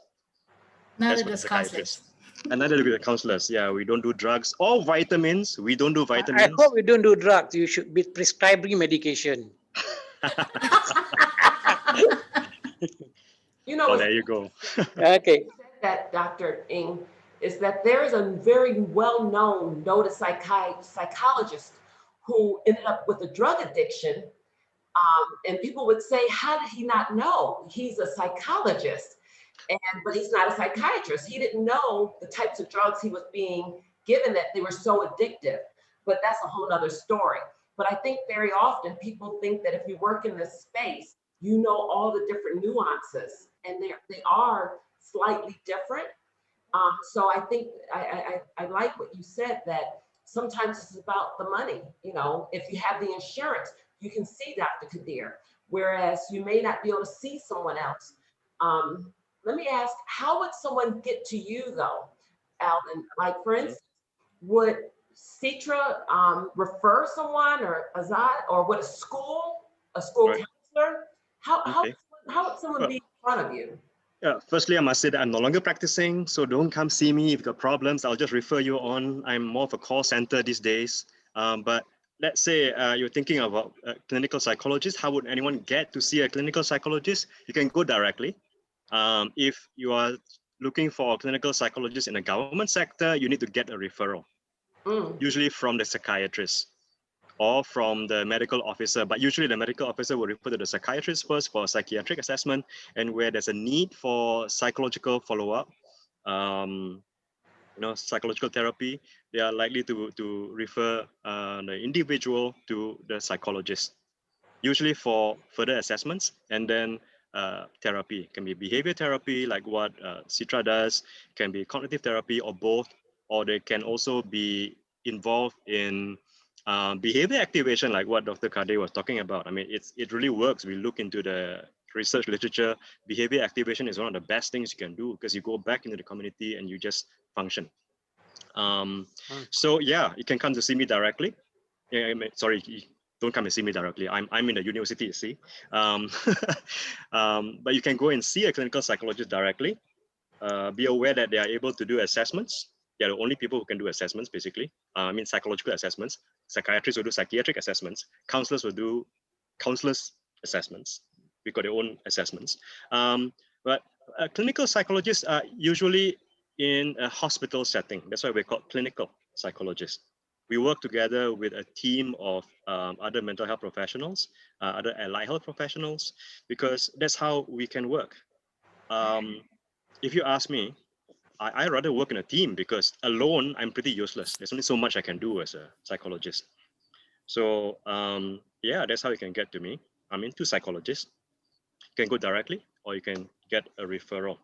Neither does counselors. And neither do the counselors. Yeah, we don't do drugs or vitamins. We don't do vitamins. I hope you don't do drugs. You should be prescribing medication. Oh, there you go. Okay. That Dr. Ng is that there is a very well-known noted psychologist who ended up with a drug addiction. And people would say, how did he not know? He's a psychologist, but he's not a psychiatrist. He didn't know the types of drugs he was being given, that they were so addictive. But that's a whole other story. But I think very often people think that if you work in this space, you know all the different nuances, and they are slightly different. So I think I like what you said, that sometimes it's about the money. If you have the insurance, you can see Dr. Kadir, whereas you may not be able to see someone else. let me ask, how would someone get to you though, Alvin? Like for Mhm. instance, would Citra refer someone or Azad, or would a school Right. counselor? How, how, Okay. how would someone be in front of you? Yeah, firstly, I must say that I'm no longer practicing, so don't come see me if you've got problems. I'll just refer you on. I'm more of a call center these days. But let's say you're thinking about a clinical psychologist. How would anyone get to see a clinical psychologist? You can go directly. If you are looking for a clinical psychologist in the government sector, you need to get a referral, Mm. usually from the psychiatrist or from the medical officer, but usually the medical officer will refer to the psychiatrist first for a psychiatric assessment, and where there's a need for psychological follow-up, psychological therapy, they are likely to refer the individual to the psychologist, usually for further assessments, and then therapy. It can be behavior therapy, like what Citra does, can be cognitive therapy, or both, or they can also be involved in behavior activation, like what Dr. Kade was talking about. I mean, it really works. We look into the research literature. Behavior activation is one of the best things you can do, because you go back into the community and you just function. So yeah, you can come to see me directly. Yeah, sorry, don't come and see me directly. I'm in the university, you see. But you can go and see a clinical psychologist directly. Be aware that they are able to do assessments. They're the only people who can do assessments, basically. I mean, psychological assessments. Psychiatrists will do psychiatric assessments. Counselors will do counselors assessments. We've got their own assessments. But clinical psychologists are usually in a hospital setting. That's why we're called clinical psychologists. We work together with a team of other mental health professionals, other allied health professionals, because that's how we can work. If you ask me, I rather work in a team, because alone I'm pretty useless. There's only so much I can do as a psychologist. So yeah, that's how you can get to me. I'm into psychologists. You can go directly, or you can get a referral.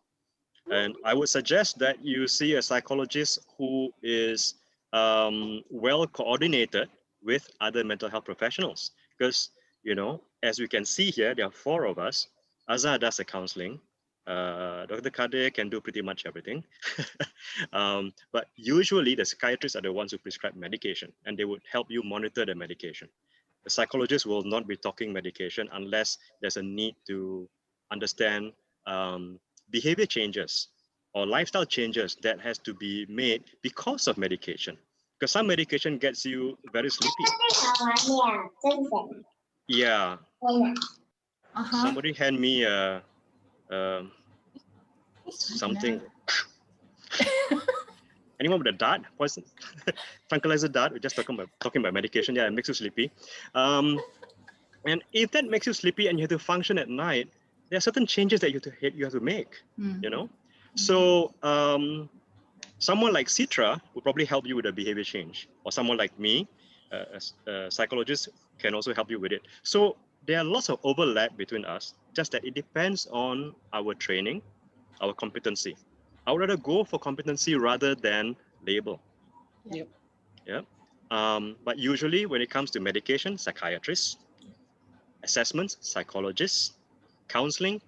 And I would suggest that you see a psychologist who is well coordinated with other mental health professionals. Because, as we can see here, there are 4 of us. Azhar does the counseling. Dr. Kadir can do pretty much everything. But usually the psychiatrists are the ones who prescribe medication, and they would help you monitor the medication. The psychologist will not be talking medication unless there's a need to understand behavior changes or lifestyle changes that has to be made because of medication. Because some medication gets you very sleepy. Yeah. Somebody hand me something. Anyone with a dart? Poison? Tranquilizer dart? We're just talking about medication. Yeah, it makes you sleepy. And if that makes you sleepy and you have to function at night, there are certain changes that you have to make. So someone like Citra would probably help you with a behavior change, or someone like me, a psychologist, can also help you with it. So there are lots of overlap between us, just that it depends on our training, our competency. I would rather go for competency rather than label. Yep. Yeah. But usually when it comes to medication, psychiatrists, assessments, psychologists, counseling,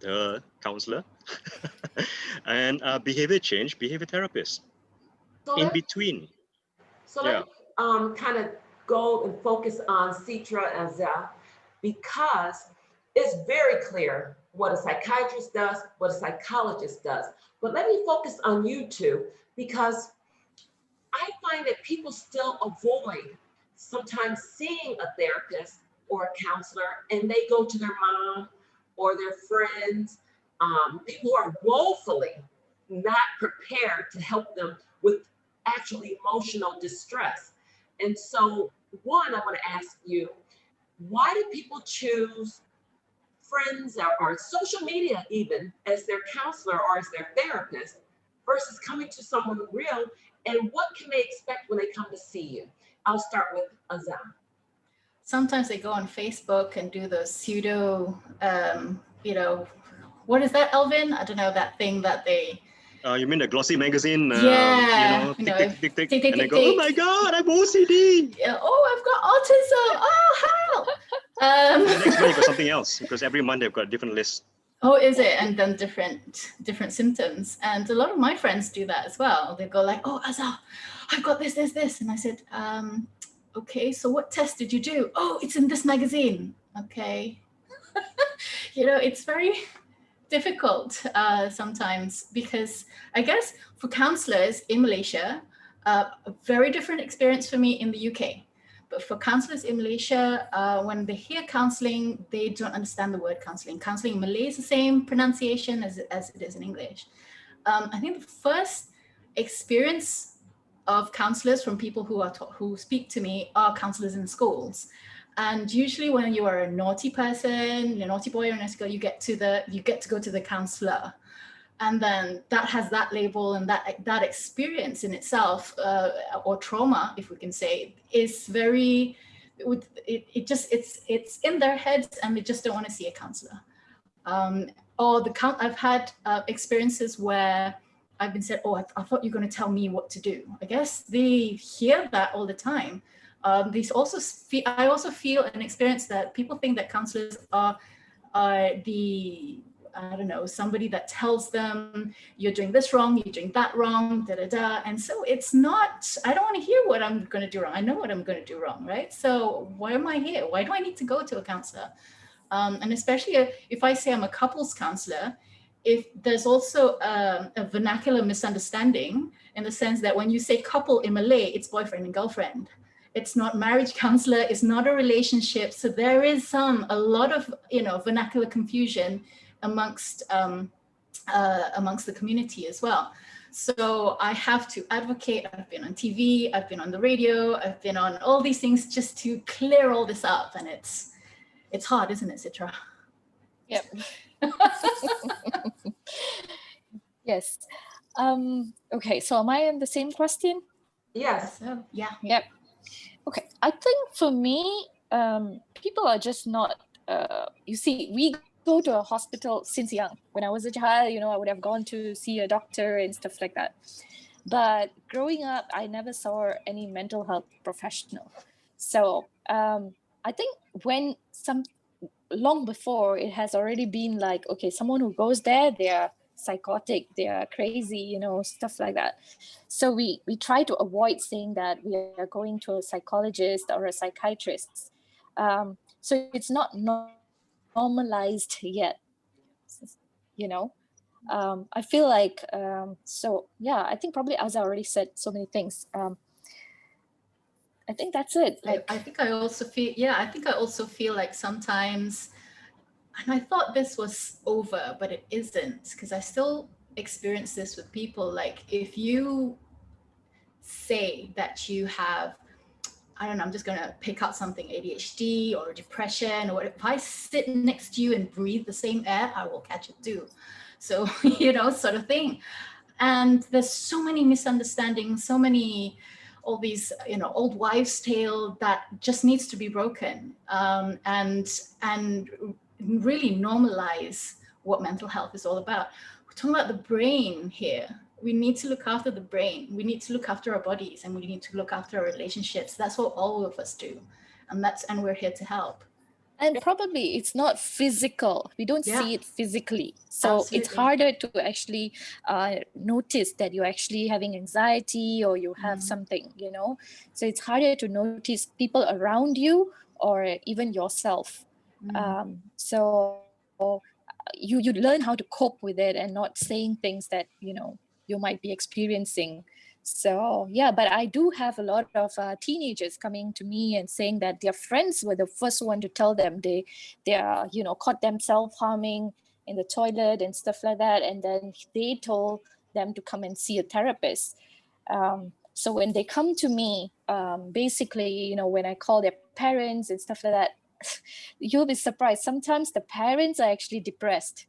the counselor, and behavior change, behavior therapists. So In between. So Yeah. let me kind of go and focus on Citra and Zah, because it's very clear what a psychiatrist does, what a psychologist does. But let me focus on you two, because I find that people still avoid sometimes seeing a therapist or a counselor, and they go to their mom or their friends, people who are woefully not prepared to help them with actual emotional distress. And so, one, I want to ask you, why do people choose friends or social media even as their counselor or as their therapist versus coming to someone real? And what can they expect when they come to see you? I'll start with Azam. Sometimes they go on Facebook and do the pseudo, what is that, Elvin? I don't know, that thing that they... You mean the glossy magazine? Yeah. Tick, and they go, oh my God, I'm OCD. Yeah, oh, I've got autism. Oh, help. The next month you got something else, because every month they've got a different list. Oh, is it? And then different symptoms. And a lot of my friends do that as well. They go like, oh, Azar, I've got this. And I said, okay, so what test did you do? Oh, it's in this magazine. Okay. It's very difficult sometimes, because I guess for counselors in Malaysia, a very different experience for me in the UK. But for counselors in Malaysia, when they hear counseling, they don't understand the word counseling. Counseling in Malay is the same pronunciation as it is in English. I think the first experience of counselors from people who speak to me are counselors in schools. And usually when you are a naughty person, a naughty boy or a naughty girl, you get to go to the counselor. And then that has that label, and that experience in itself, or trauma, if we can say, is very, it's in their heads, and they just don't want to see a counselor. I've had experiences where I've been said, oh, I thought you were going to tell me what to do. I guess they hear that all the time. I also feel and experience that people think that counselors are somebody that tells them you're doing this wrong, you're doing that wrong, And so it's not, I don't want to hear what I'm going to do wrong. I know what I'm going to do wrong, right? So why am I here? Why do I need to go to a counselor? And especially if I say I'm a couples counselor, if there's also a vernacular misunderstanding, in the sense that when you say couple in Malay, it's boyfriend and girlfriend. It's not marriage counselor, it's not a relationship. So there is a lot of vernacular confusion amongst the community as well. So I have to advocate. I've been on TV, I've been on the radio, I've been on all these things just to clear all this up. And it's hard, isn't it, Citra? Yep. Yes. Okay, so am I on the same question? Yes. So, yeah. Yep. Okay, I think for me, people are just not, you see, we go to a hospital since young. When I was a child, I would have gone to see a doctor and stuff like that. But growing up, I never saw any mental health professional. So I think long before, it has already been like, okay, someone who goes there, they are psychotic, they are crazy, stuff like that. So we try to avoid saying that we are going to a psychologist or a psychiatrist. So it's not normalized yet, I feel like, so yeah, I think probably as I already said so many things. I think that's it. I think I also feel like sometimes, and I thought this was over, but it isn't, because I still experience this with people. Like, if you say that you have, I don't know, I'm just going to pick out something, ADHD or depression, or if I sit next to you and breathe the same air, I will catch it too. So, sort of thing. And there's so many misunderstandings, so many, all these, old wives' tale that just needs to be broken, and really normalize what mental health is all about. We're talking about the brain here. We need to look after the brain. We need to look after our bodies, and we need to look after our relationships. That's what all of us do. And we're here to help. And probably it's not physical. We don't see it physically. So Absolutely. It's harder to actually notice that you're actually having anxiety or you have something, So it's harder to notice people around you or even yourself. So you learn how to cope with it and not saying things that, you might be experiencing. So yeah, but I do have a lot of teenagers coming to me and saying that their friends were the first one to tell them they are, caught themselves harming in the toilet and stuff like that, and then they told them to come and see a therapist. So when they come to me, basically, when I call their parents and stuff like that, you'll be surprised. Sometimes the parents are actually depressed.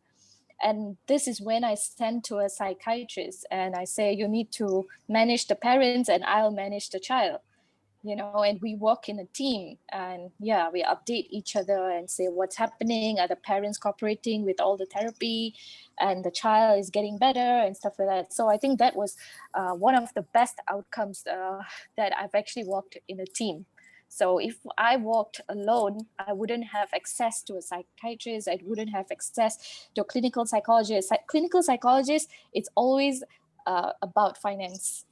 And this is when I send to a psychiatrist and I say, you need to manage the parents and I'll manage the child, and we work in a team, and yeah, we update each other and say what's happening. Are the parents cooperating with all the therapy, and the child is getting better and stuff like that. So I think that was one of the best outcomes that I've actually worked in a team. So if I walked alone, I wouldn't have access to a psychiatrist. I wouldn't have access to a clinical psychologist. Clinical psychologist, it's always about finance.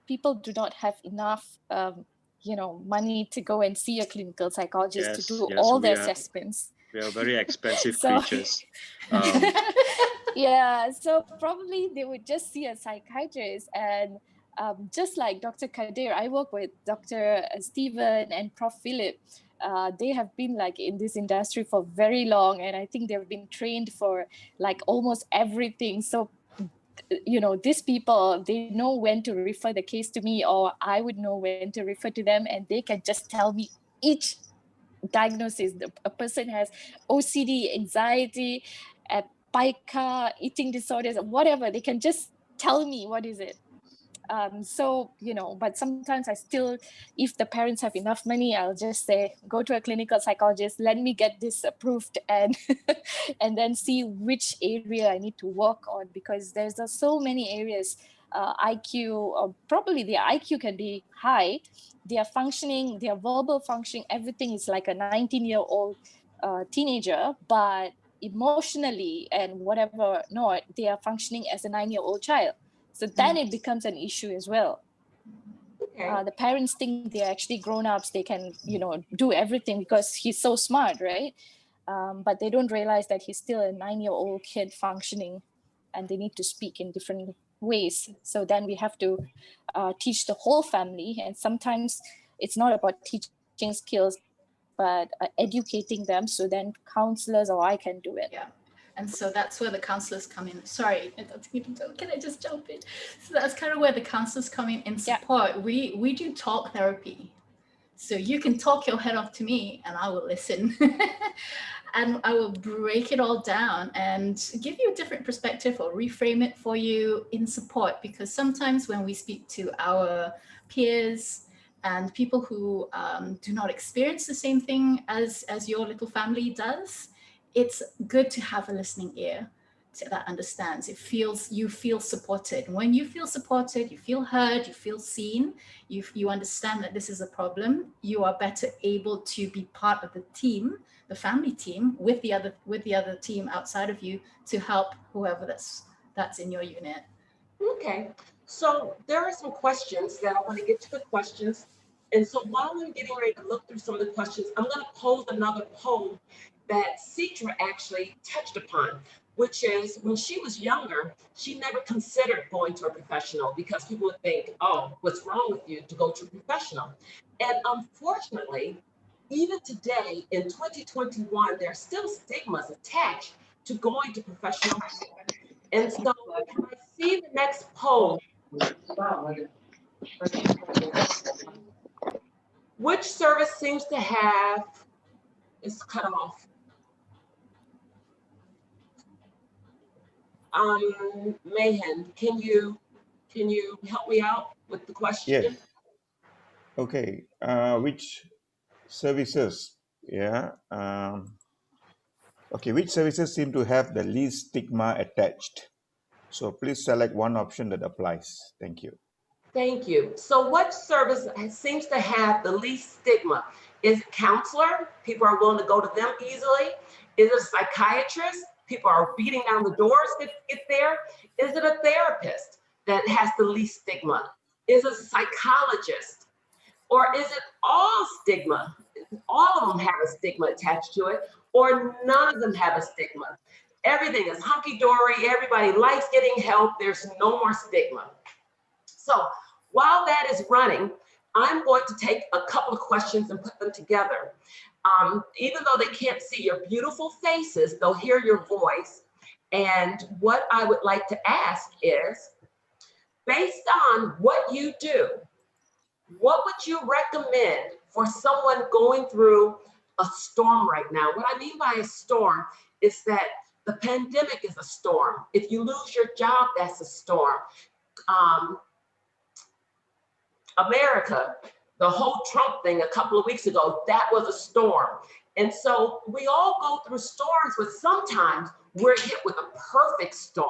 People do not have enough, money to go and see a clinical psychologist to Yes, do yes, all the assessments. we are very expensive So creatures. Um, yeah, so probably they would just see a psychiatrist. And just like Dr. Kadir, I work with Dr. Stephen and Prof. Philip. They have been like in this industry for very long, and I think they've been trained for like almost everything. So these people, they know when to refer the case to me, or I would know when to refer to them, and they can just tell me each diagnosis. A person has OCD, anxiety, pica, eating disorders, whatever. They can just tell me what is it. So but sometimes I still, if the parents have enough money, I'll just say go to a clinical psychologist, let me get this approved, and and then see which area I need to work on, because there's so many areas. IQ, or probably their IQ can be high, their functioning, their verbal functioning, everything is like a 19-year-old teenager, but emotionally and whatever not, they are functioning as a 9-year-old child. So then it becomes an issue as well. Okay. The parents think they're actually grown-ups, they can do everything because he's so smart, right? But they don't realize that he's still a 9-year-old kid functioning, and they need to speak in different ways. So then we have to teach the whole family, and sometimes it's not about teaching skills, but educating them, so then counselors or I can do it. Yeah. And so that's where the counselors come in. Sorry, can I just jump in? So that's kind of where the counselors come in support. Yeah. We do talk therapy. So you can talk your head off to me and I will listen. And I will break it all down and give you a different perspective or reframe it for you in support. Because sometimes when we speak to our peers and people who do not experience the same thing as your little family does, it's good to have a listening ear that understands. You feel supported. When you feel supported, you feel heard, you feel seen, you understand that this is a problem, you are better able to be part of the team, the family team, with the other team outside of you to help whoever that's in your unit. Okay. So there are some questions that I want to get to the questions. And so while I'm getting ready to look through some of the questions, I'm going to pose another poll that Citra actually touched upon, which is when she was younger, she never considered going to a professional because people would think, oh, what's wrong with you to go to a professional? And unfortunately, even today in 2021, there are still stigmas attached to going to professional. And so can I see the next poll? Which service seems to have, it's cut off. Mahan, can you help me out with the question? Yes. Okay. Which services? Yeah. Okay. Which services seem to have the least stigma attached? So please select one option that applies. Thank you. Thank you. So what service seems to have the least stigma? Is it counselor? People are willing to go to them easily. Is it a psychiatrist? People are beating down the doors to get there. Is it a therapist that has the least stigma? Is it a psychologist? Or is it all stigma? All of them have a stigma attached to it, or none of them have a stigma. Everything is hunky-dory. Everybody likes getting help. There's no more stigma. So while that is running, I'm going to take a couple of questions and put them together. Even though they can't see your beautiful faces, they'll hear your voice. And what I would like to ask is, based on what you do, what would you recommend for someone going through a storm right now? What I mean by a storm is that the pandemic is a storm. If you lose your job, that's a storm. America, the whole Trump thing a couple of weeks ago, that was a storm. And so we all go through storms, but sometimes we're hit with a perfect storm,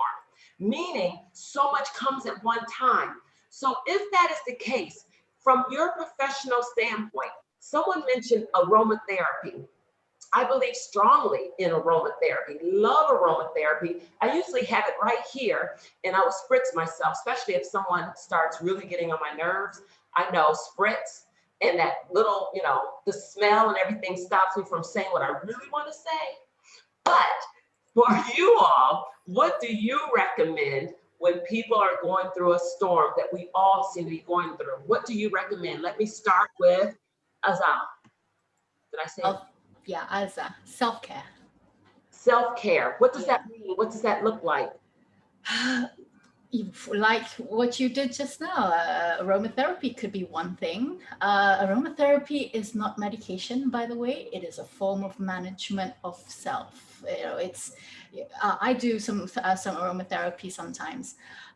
meaning so much comes at one time. So if that is the case, from your professional standpoint, Someone mentioned aromatherapy. I believe strongly in aromatherapy, love aromatherapy. I usually have it right here and I will spritz myself, especially if someone starts really getting on my nerves. I know spritz and that little, the smell and everything stops me from saying what I really want to say. But for you all, what do you recommend when people are going through a storm that we all seem to be going through? What do you recommend? Let me start with Azam. Did I say it? Yeah, as self-care. Self-care. What does that mean? What does that look like? Like what you did just now, aromatherapy could be one thing. Aromatherapy is not medication, by the way. It is a form of management of self. It's I do some aromatherapy sometimes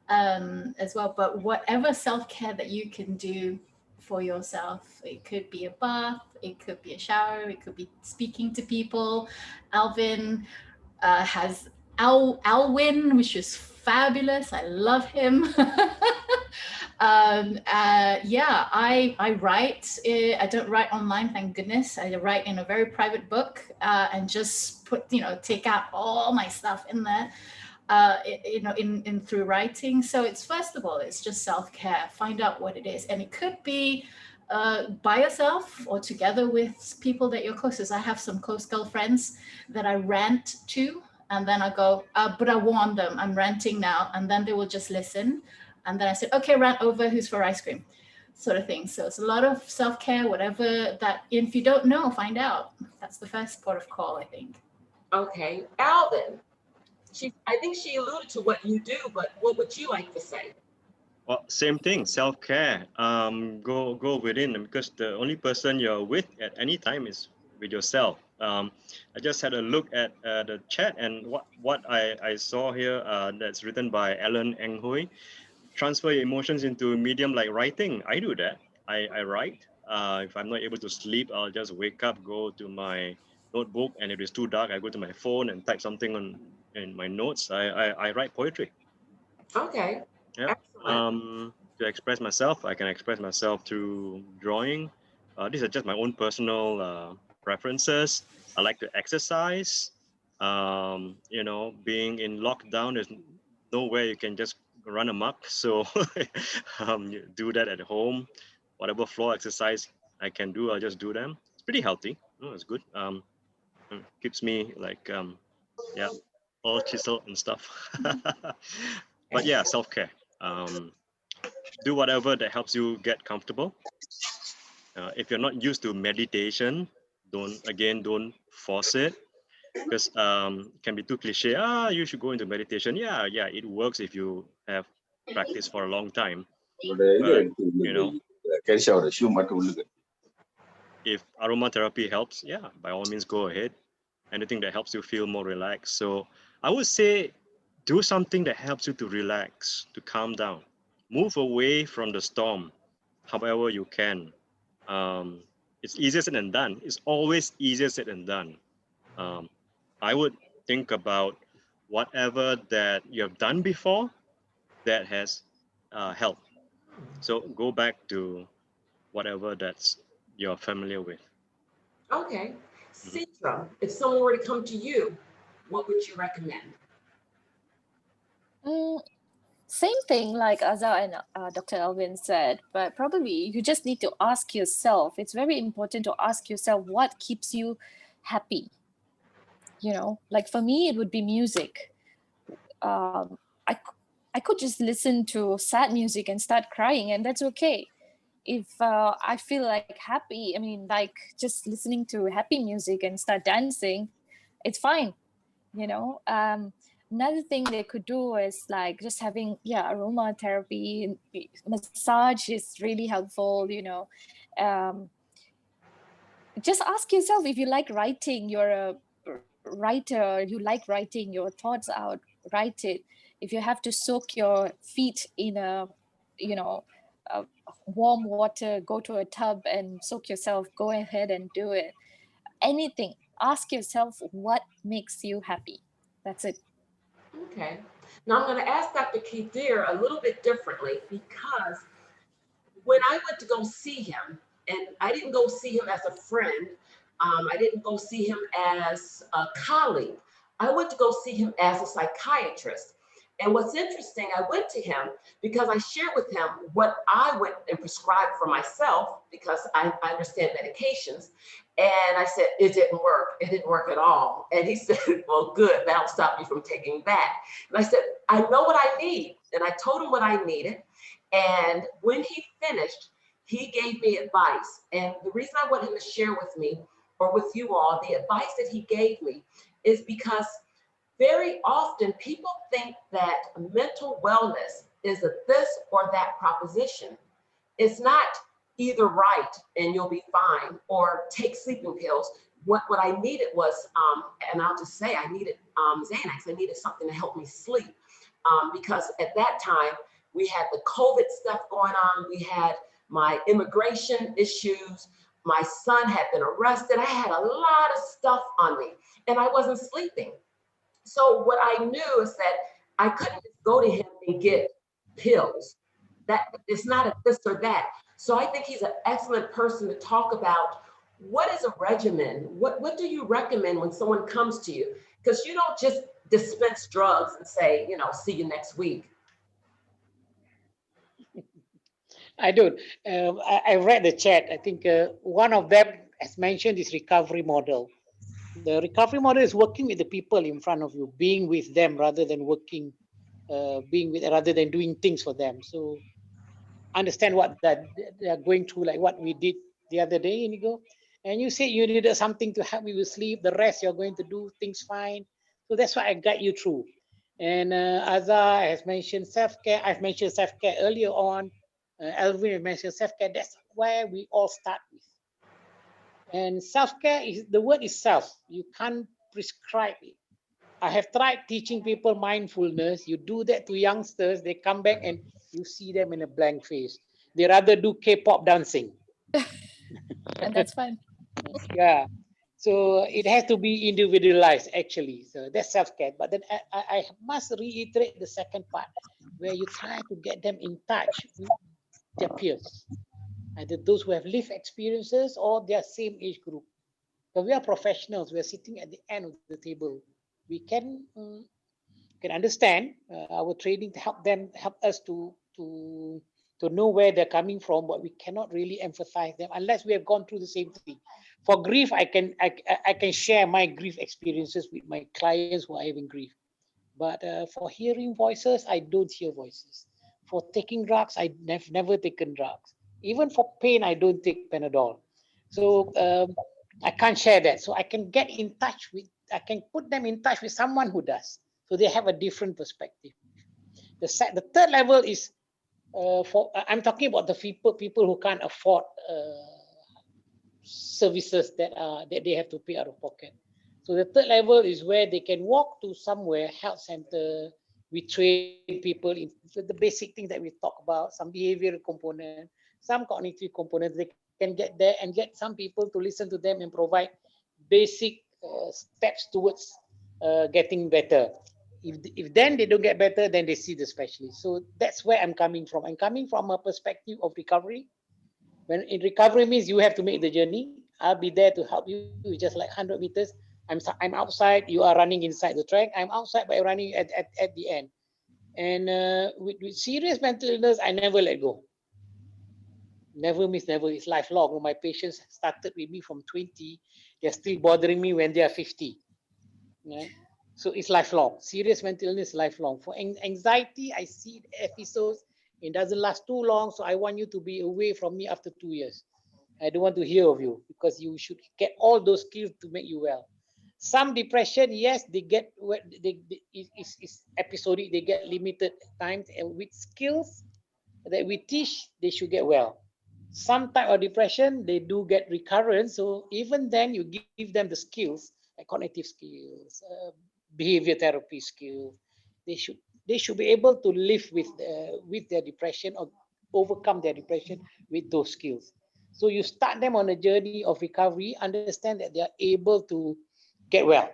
as well. But whatever self-care that you can do for yourself, it could be a bath, it could be a shower, it could be speaking to people. Alvin has Alwyn, which is fabulous. I love him. Yeah, I write. I don't write online, thank goodness. I write in a very private book and just take out all my stuff in there. In through writing. So it's, first of all, it's just self-care. Find out what it is, and it could be by yourself or together with people that you're closest. I have some close girlfriends that I rant to, and then I go, but I warn them, I'm ranting now, and then they will just listen. And then I said, okay, rant over, who's for ice cream, sort of thing. So it's a lot of self-care, whatever that, if you don't know, find out. That's the first port of call, I think. Okay, Alvin. I think she alluded to what you do, but what would you like to say? Well, same thing, self-care. Go within, because the only person you're with at any time is with yourself. I just had a look at the chat, and what I saw here that's written by Ellen Enghui. Transfer your emotions into a medium like writing. I do that. I write. If I'm not able to sleep, I'll just wake up, go to my notebook, and if it's too dark, I go to my phone and type something in my notes. I write poetry. Okay. Yeah. Excellent. To express myself, I can express myself through drawing. These are just my own personal preferences. I like to exercise. Being in lockdown, there's nowhere you can just run amok. So you do that at home. Whatever floor exercise I can do, I'll just do them. It's pretty healthy. It's good. Keeps me like all chiseled and stuff. But yeah, self-care. Do whatever that helps you get comfortable. If you're not used to meditation, don't force it, because it can be too cliche. You should go into meditation. Yeah, it works if you have practiced for a long time. But if aromatherapy helps, yeah, by all means go ahead. Anything that helps you feel more relaxed. So I would say do something that helps you to relax, to calm down. Move away from the storm, however you can. It's easier said than done. It's always easier said than done. I would think about whatever that you have done before that has helped. So go back to whatever that's you're familiar with. Okay. Citra, if someone were to come to you, what would you recommend? Same thing like Azar and Dr. Alvin said, but probably you just need to ask yourself. It's very important to ask yourself what keeps you happy. Like for me, it would be music. I could just listen to sad music and start crying, and that's okay. If I feel like happy, I mean, like just listening to happy music and start dancing, it's fine. Another thing they could do is like just having aromatherapy. Massage is really helpful. Just ask yourself, if you like writing, you're a writer, you like writing your thoughts out, write it. If you have to soak your feet in a warm water, go to a tub and soak yourself, go ahead and do it. Anything, ask yourself what makes you happy. That's it. Okay. Now I'm going to ask Dr. Keith Deer a little bit differently, because when I went to go see him, And I didn't go see him as a friend. I didn't go see him as a colleague. I went to go see him as a psychiatrist. And what's interesting, I went to him because I shared with him what I went and prescribed for myself because I understand medications. And I said, it didn't work. It didn't work at all. And he said, well, good. That'll stop you from taking that. And I said, I know what I need. And I told him what I needed. And when he finished, he gave me advice. And the reason I want him to share with me or with you all, the advice that he gave me is because very often people think that mental wellness is a this or that proposition. It's not either right and you'll be fine or take sleeping pills. What I needed was, and I'll just say I needed Xanax. I needed something to help me sleep because at that time we had the COVID stuff going on. We had my immigration issues. My son had been arrested. I had a lot of stuff on me and I wasn't sleeping. So what I knew is that I couldn't just go to him and get pills. That it's not a this or that. So I think he's an excellent person to talk about what is a regimen? What do you recommend when someone comes to you? Because you don't just dispense drugs and say, see you next week. I don't. I read the chat. I think one of them, as mentioned, is recovery model. The recovery model is working with the people in front of you, being with them rather than rather than doing things for them. So understand what that they are going through, like what we did the other day, Inigo. And you said you needed something to help you with sleep. The rest you're going to do things fine. So that's why I guide you through. And Azar has mentioned self-care. I've mentioned self-care earlier on. Alvin has mentioned self-care. That's where we all start with. And self-care is the word itself. You can't prescribe it. I have tried teaching people mindfulness. You do that to youngsters, they come back and you see them in a blank face. They rather do K-pop dancing. And that's fine. Yeah. So it has to be individualized, actually. So that's self-care. But then I must reiterate the second part, where you try to get them in touch with their peers, either those who have lived experiences or their same age group. But we are professionals. We are sitting at the end of the table. We can understand our training to help us to know where they're coming from, but we cannot really emphasize them unless we have gone through the same thing. For grief, I can share my grief experiences with my clients who are having grief. But for hearing voices, I don't hear voices. For taking drugs, I've never taken drugs. Even for pain, I don't take Panadol. So I can't share that. So I can put them in touch with someone who does. So they have a different perspective. The third level is I'm talking about the people who can't afford services that they have to pay out of pocket. So the third level is where they can walk to somewhere, health center. We train people in the basic things that we talk about, some behavioral component, some cognitive components. They can get there and get some people to listen to them and provide basic steps towards getting better. If then they don't get better, then they see the specialist. So that's where I'm coming from. I'm coming from a perspective of recovery. When in recovery means you have to make the journey. I'll be there to help you. Just like 100 meters. I'm outside. You are running inside the track. I'm outside, but running at the end. And with serious mental illness, I never let go. Never miss never. It's lifelong. My patients started with me from 20. They're still bothering me when they are 50. Right? So it's lifelong. Serious mental illness, lifelong. For anxiety, I see episodes. It doesn't last too long, so I want you to be away from me after 2 years. I don't want to hear of you because you should get all those skills to make you well. Some depression, yes, it's episodic. They get limited times, and with skills that we teach, they should get well. Some type of depression, they do get recurrence. So even then, you give them the skills, like cognitive skills, behavior therapy skills. They should be able to live with their depression or overcome their depression with those skills. So you start them on a journey of recovery, understand that they are able to get well.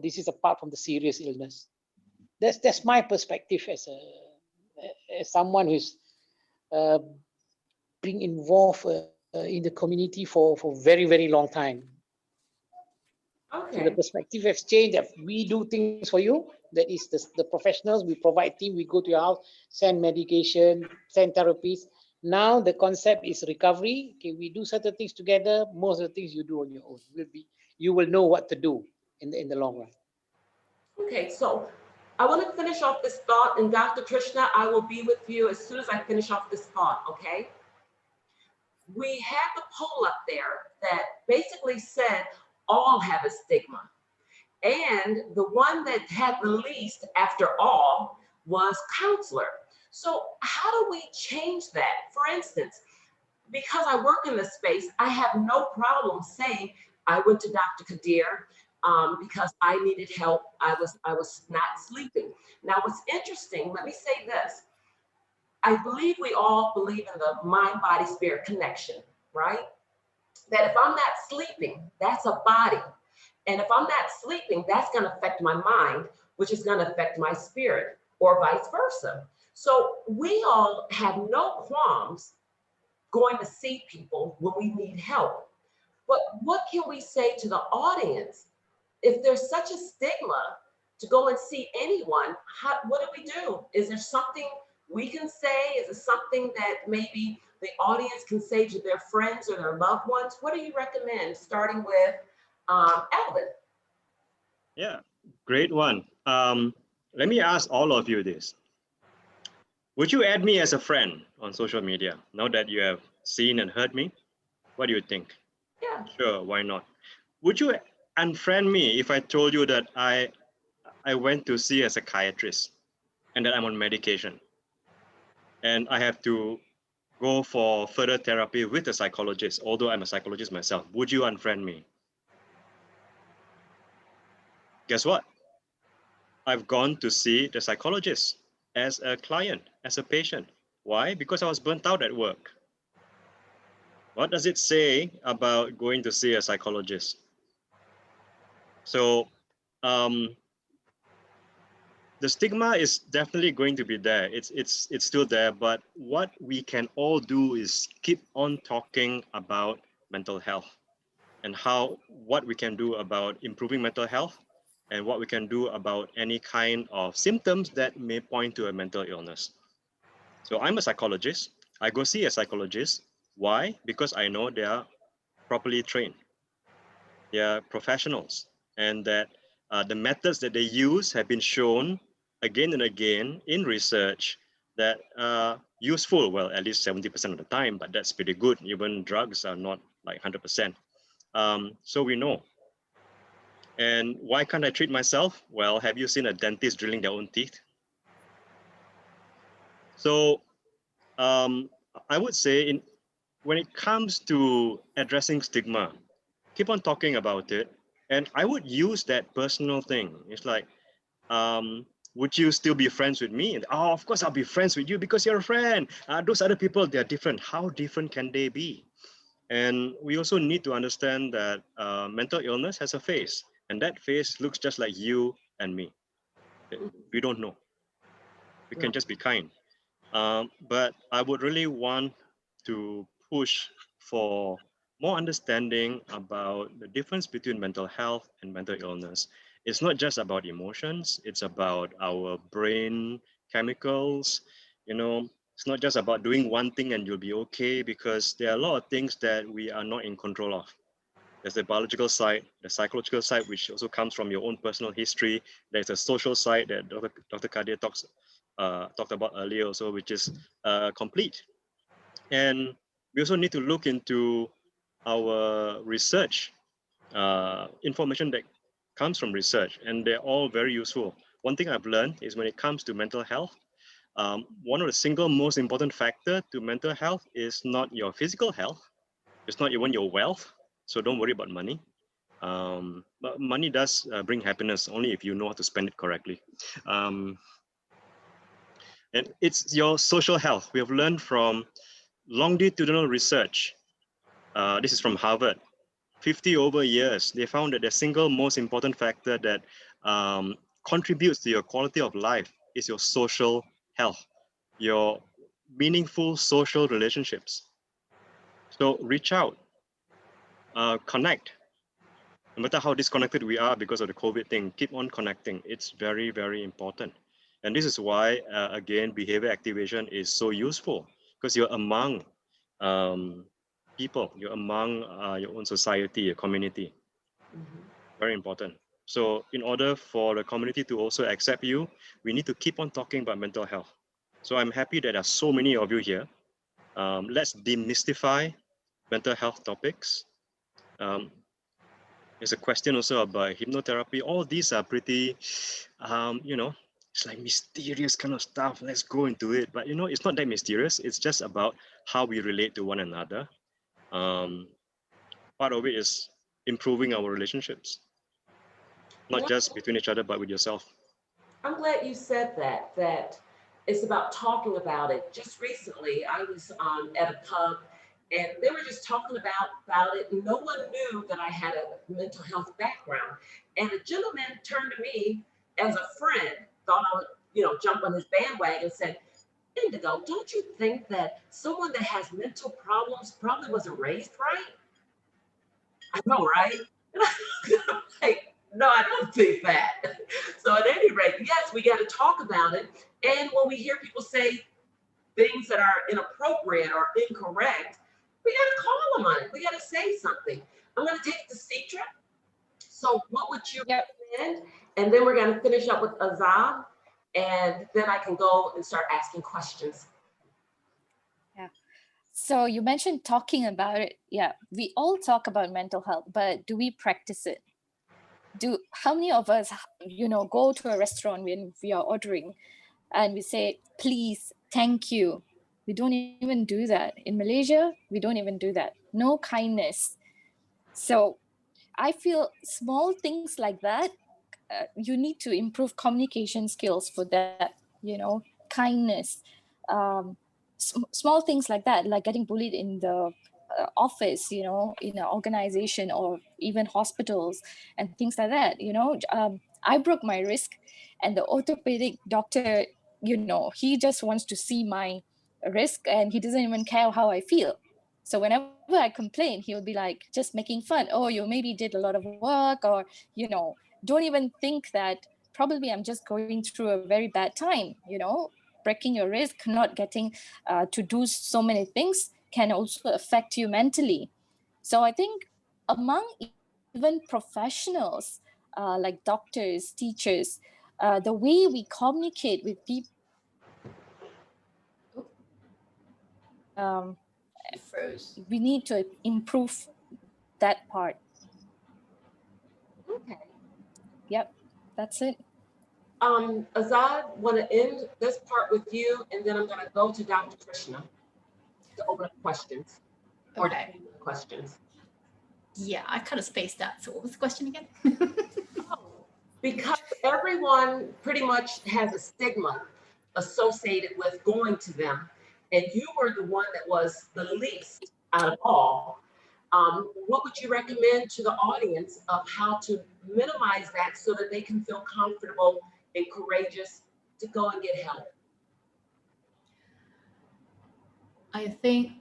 This is apart from the serious illness. That's my perspective as someone who's uh, been involved in the community for very, very long time. So the Okay. perspective has changed, that we do things for you. That is the professionals, we provide team, we go to your house, send medication, send therapies. Now the concept is recovery. Okay, we do certain things together. Most of the things you do on your own. You will know what to do in the long run. Okay, so I want to finish off this thought, and Dr. Krishna, I will be with you as soon as I finish off this thought, okay? We had the poll up there that basically said all have a stigma. And the one that had the least after all was counselor. So how do we change that? For instance, because I work in this space, I have no problem saying I went to Dr. Kadir because I needed help. I was not sleeping. Now, what's interesting, let me say this. I believe we all believe in the mind, body, spirit connection, right? That if I'm not sleeping, that's a body. And if I'm not sleeping, that's going to affect my mind, which is going to affect my spirit, or vice versa. So we all have no qualms going to see people when we need help. But what can we say to the audience if there's such a stigma to go and see anyone? What do we do? Is there something we can say? Is it something that maybe the audience can say to their friends or their loved ones? What do you recommend, starting with Alvin? Yeah, great one. Let me ask all of you this. Would you add me as a friend on social media now that you have seen and heard me? What do you think? Yeah. Sure, why not? Would you unfriend me if I told you that I went to see a psychiatrist and that I'm on medication and I have to go for further therapy with a psychologist, although I'm a psychologist myself? Would you unfriend me? Guess what? I've gone to see the psychologist as a client, as a patient. Why? Because I was burnt out at work. What does it say about going to see a psychologist? So the stigma is definitely going to be there. It's still there, but what we can all do is keep on talking about mental health and what we can do about improving mental health and what we can do about any kind of symptoms that may point to a mental illness. So I'm a psychologist. I go see a psychologist. Why? Because I know they are properly trained. They are professionals, and that the methods that they use have been shown again and again in research that are useful. Well, at least 70% of the time, but that's pretty good. Even drugs are not like 100%. So we know. And why can't I treat myself? Well, have you seen a dentist drilling their own teeth? So I would say when it comes to addressing stigma, keep on talking about it. And I would use that personal thing. It's like, would you still be friends with me? And, oh, of course I'll be friends with you because you're a friend. Those other people, they're different. How different can they be? And we also need to understand that mental illness has a face, and that face looks just like you and me. We don't know. We can just be kind. But I would really want to push for more understanding about the difference between mental health and mental illness. It's not just about emotions, it's about our brain chemicals. You know, it's not just about doing one thing and you'll be okay, because there are a lot of things that we are not in control of. There's the biological side, the psychological side, which also comes from your own personal history. There's a social side that Dr. Kadir talked about earlier also, which is complete. And we also need to look into our research, information that comes from research, and they're all very useful. One thing I've learned is when it comes to mental health, one of the single most important factor to mental health is not your physical health. It's not even your wealth. So don't worry about money. But money does bring happiness only if you know how to spend it correctly. And it's your social health. We have learned from longitudinal research. This is from Harvard. 50 over years, they found that the single most important factor that contributes to your quality of life is your social health, your meaningful social relationships. So reach out, connect. No matter how disconnected we are because of the COVID thing, keep on connecting. It's very, very important. And this is why, again, behavior activation is so useful, because you're among people, you're among your own society, your community. Very important. So in order for the community to also accept you, we need to keep on talking about mental health. So I'm happy that there are so many of you here. Let's demystify mental health topics. There's a question also about hypnotherapy. All these are pretty, it's like mysterious kind of stuff. Let's go into it. But it's not that mysterious. It's just about how we relate to one another. Part of it is improving our relationships, not just between each other, but with yourself. I'm glad you said that it's about talking about it. Just recently, I was at a pub and they were just talking about it. No one knew that I had a mental health background. And a gentleman turned to me as a friend, thought I would, jump on his bandwagon and said, Indigo, don't you think that someone that has mental problems probably wasn't raised right? I know, right? Like, no, I don't think that. So at any rate, yes, we got to talk about it. And when we hear people say things that are inappropriate or incorrect, we got to call them on it. We got to say something. I'm going to take the Citra. So what would you recommend? And then we're going to finish up with Azad. And then I can go and start asking questions. So you mentioned talking about it. Yeah, we all talk about mental health, but do we practice it? How many of us, go to a restaurant when we are ordering and we say, please, thank you. We don't even do that. In Malaysia, we don't even do that. No kindness. So I feel small things like that, you need to improve communication skills for that, kindness. Small things like that, like getting bullied in the office, in an organization or even hospitals and things like that. I broke my wrist and the orthopedic doctor, he just wants to see my wrist and he doesn't even care how I feel. So whenever I complain, he'll be like just making fun. Oh, you maybe did a lot of work, or, don't even think that probably I'm just going through a very bad time, breaking your wrist, not getting to do so many things can also affect you mentally. So I think among even professionals, like doctors, teachers, the way we communicate with people, we need to improve that part. Okay. Yep, that's it. Azad, want to end this part with you, and then I'm going to go to Dr. Krishna to open up questions. Okay. Or questions. Yeah, I kind of spaced out. So what was the question again? Because everyone pretty much has a stigma associated with going to them, and you were the one that was the least out of all. What would you recommend to the audience of how to minimize that so that they can feel comfortable and courageous to go and get help? I think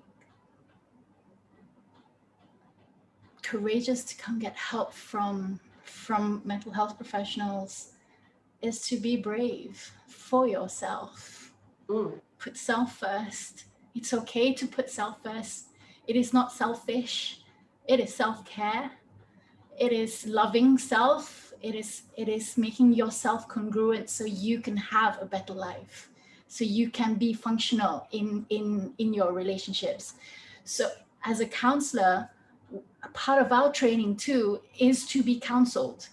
courageous to come get help from mental health professionals is to be brave for yourself. Put self first. It's okay to put self first. It is not selfish. It is self-care. It is loving self. It is making yourself congruent so you can have a better life, so you can be functional in your relationships. So as a counselor, a part of our training too is to be counseled.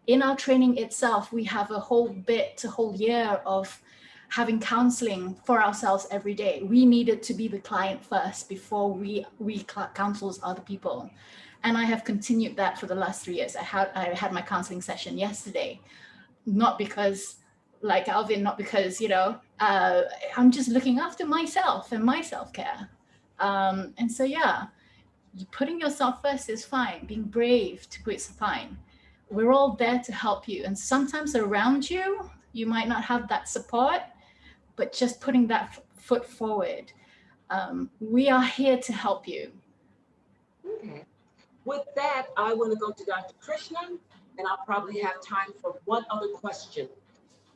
In our training itself, we have a whole year of having counseling for ourselves every day. We needed to be the client first before we counsel other people. And I have continued that for the last 3 years. I had my counseling session yesterday, not because, like Alvin, not because, I'm just looking after myself and my self-care. And so, yeah, putting yourself first is fine. Being brave to quit is fine. We're all there to help you. And sometimes around you, you might not have that support, but just putting that foot forward. We are here to help you. With that, I want to go to Dr. Krishnan, and I'll probably have time for one other question.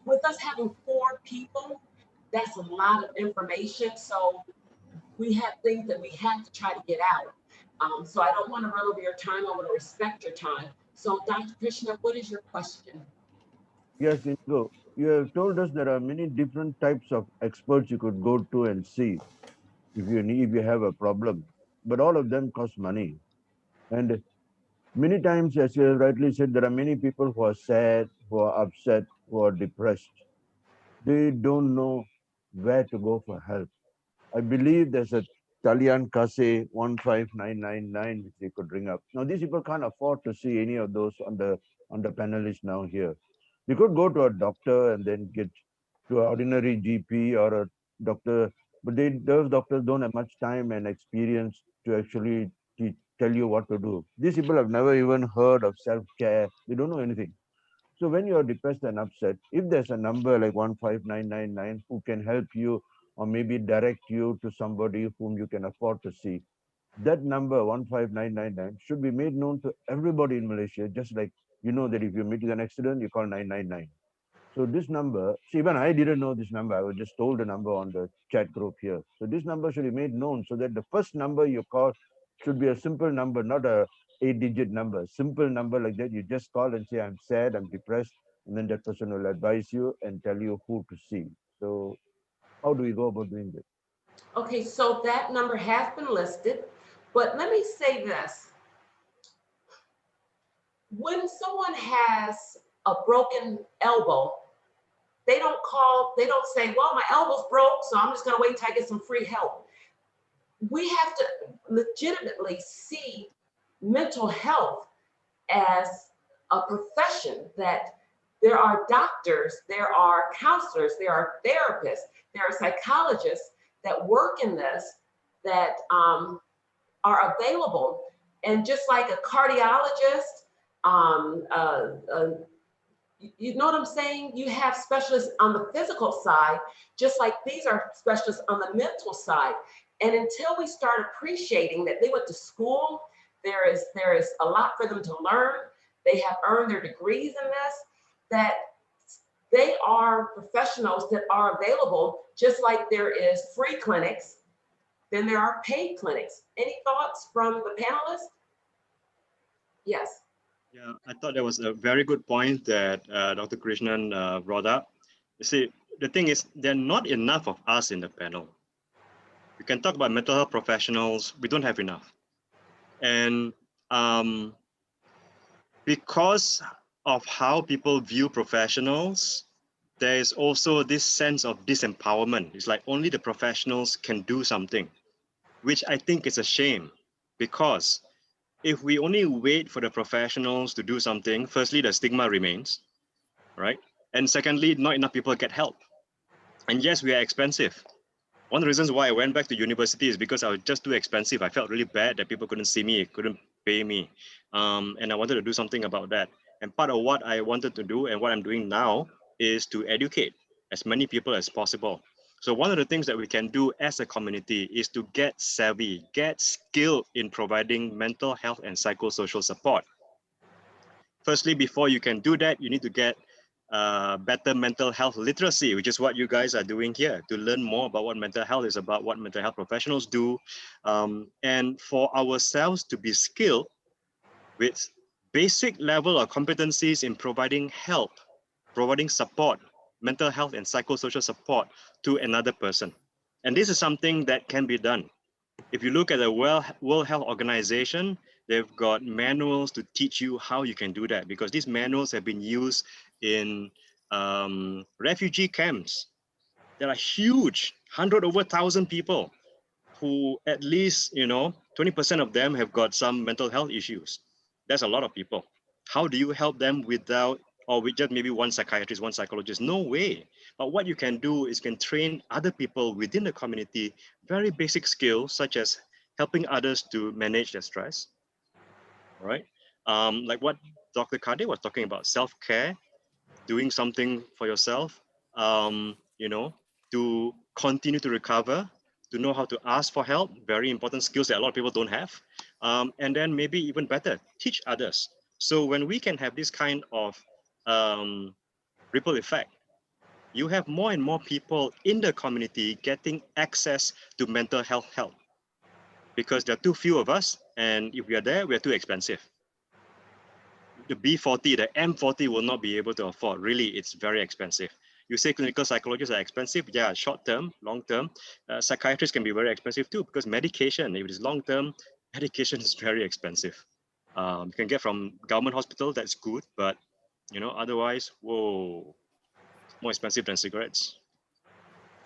With us having 4 people, that's a lot of information. So we have things that we have to try to get out. So I don't want to run over your time. I want to respect your time. So Dr. Krishna, what is your question? Yes, Indigo. You have told us there are many different types of experts you could go to and see if you have a problem, but all of them cost money. And many times, as you have rightly said, there are many people who are sad, who are upset, who are depressed. They don't know where to go for help. I believe there's a Talian Kase 15999 which they could ring up. Now these people can't afford to see any of those on the panelists now here. You could go to a doctor and then get to an ordinary GP or a doctor, but those doctors don't have much time and experience to actually tell you what to do. These people have never even heard of self-care. They don't know anything. So when you're depressed and upset, if there's a number like 15999 who can help you or maybe direct you to somebody whom you can afford to see, that number 15999 should be made known to everybody in Malaysia, just like you know that if you meet with an accident, you call 999. So this number, see, even I didn't know this number. I was just told the number on the chat group here. So this number should be made known so that the first number you call should be a simple number, not a 8-digit number. Simple number like that. You just call and say, I'm sad, I'm depressed. And then that person will advise you and tell you who to see. So how do we go about doing this? Okay, so that number has been listed, but let me say this. When someone has a broken elbow, they don't say, well, my elbow's broke, so I'm just gonna wait until I get some free help. We have to legitimately see mental health as a profession, that there are doctors, there are counselors, there are therapists, there are psychologists that work in this, that are available. And just like a cardiologist, you know what I'm saying? You have specialists on the physical side, just like these are specialists on the mental side. And until we start appreciating that they went to school, there is a lot for them to learn. They have earned their degrees in this, that they are professionals that are available, just like there is free clinics, then there are paid clinics. Any thoughts from the panelists? Yes. Yeah, I thought that was a very good point that Dr. Krishnan brought up. You see, the thing is, there are not enough of us in the panel. We can talk about mental health professionals, we don't have enough. And because of how people view professionals, there is also this sense of disempowerment. It's like only the professionals can do something, which I think is a shame, because if we only wait for the professionals to do something, firstly, the stigma remains, right? And secondly, not enough people get help. And yes, we are expensive. One of the reasons why I went back to university is because I was just too expensive. I felt really bad that people couldn't see me, couldn't pay me. And I wanted to do something about that. And part of what I wanted to do and what I'm doing now is to educate as many people as possible. So one of the things that we can do as a community is to get savvy, get skilled in providing mental health and psychosocial support. Firstly, before you can do that, you need to get better mental health literacy, which is what you guys are doing here, to learn more about what mental health is about, what mental health professionals do, and for ourselves to be skilled with basic level of competencies in providing help, providing support, mental health and psychosocial support to another person. And this is something that can be done. If you look at the World Health Organization, they've got manuals to teach you how you can do that, because these manuals have been used in refugee camps. There are huge, 100 over 1,000 people who at least, 20% of them have got some mental health issues. That's a lot of people. How do you help them without, or with just maybe one psychiatrist, one psychologist? No way. But what you can do is can train other people within the community, very basic skills, such as helping others to manage their stress, right? Like what Dr. Kade was talking about, self-care, doing something for yourself, to continue to recover, to know how to ask for help, very important skills that a lot of people don't have, and then maybe even better, teach others. So when we can have this kind of ripple effect, you have more and more people in the community getting access to mental health help, because there are too few of us, and if we are there, we are too expensive. The B40, the M40 will not be able to afford. Really, it's very expensive. You say clinical psychologists are expensive. Yeah, short term, long term. Psychiatrists can be very expensive too, because medication, if it is long term, medication is very expensive. You can get from government hospital, that's good, but otherwise, whoa, it's more expensive than cigarettes.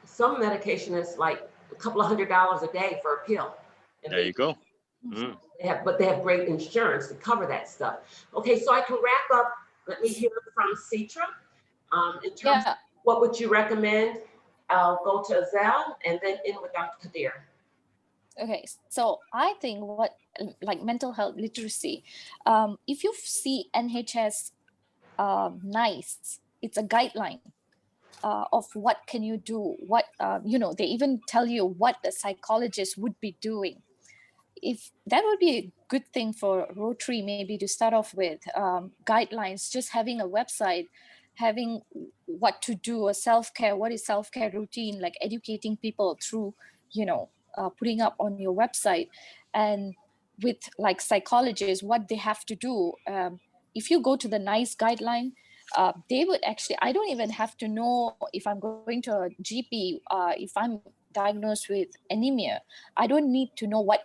Some medication is like a couple of $100 a day for a pill. And There you go. but they have great insurance to cover that stuff. Okay, so I can wrap up. Let me hear from Citra. In terms of what would you recommend? I'll go to Azelle and then in with Dr. Kadir. Okay, so I think like mental health literacy, if you see NHS NICE, it's a guideline of what can you do, what, they even tell you what the psychologist would be doing. If that would be a good thing for Rotary, maybe to start off with guidelines, just having a website, having what to do, a self-care, what is self-care routine, like educating people through, putting up on your website, and with like psychologists, what they have to do. If you go to the NICE guideline, they would actually, I don't even have to know if I'm going to a GP, if I'm diagnosed with anemia, I don't need to know what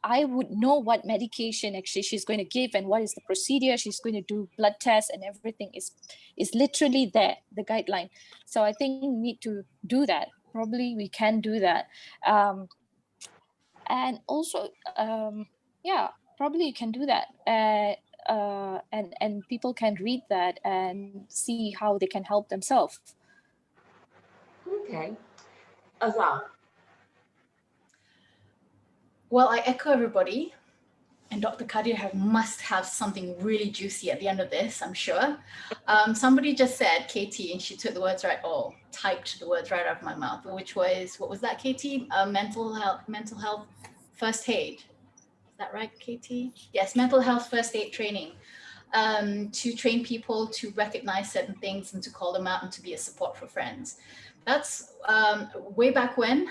I would know what medication actually she's going to give and what is the procedure she's going to do, blood tests and everything is literally there, the guideline. So I think we need to do that. Probably we can do that. And also, probably you can do that. And people can read that and see how they can help themselves. Okay. Azelle. Well, I echo everybody, and Dr. Kadir must have something really juicy at the end of this, I'm sure. Somebody just said, KT, and she took the words right, typed the words right out of my mouth, which was, what was that, KT? Mental health first aid. Is that right, KT? Yes, mental health first aid training. To train people to recognize certain things and to call them out and to be a support for friends. That's way back when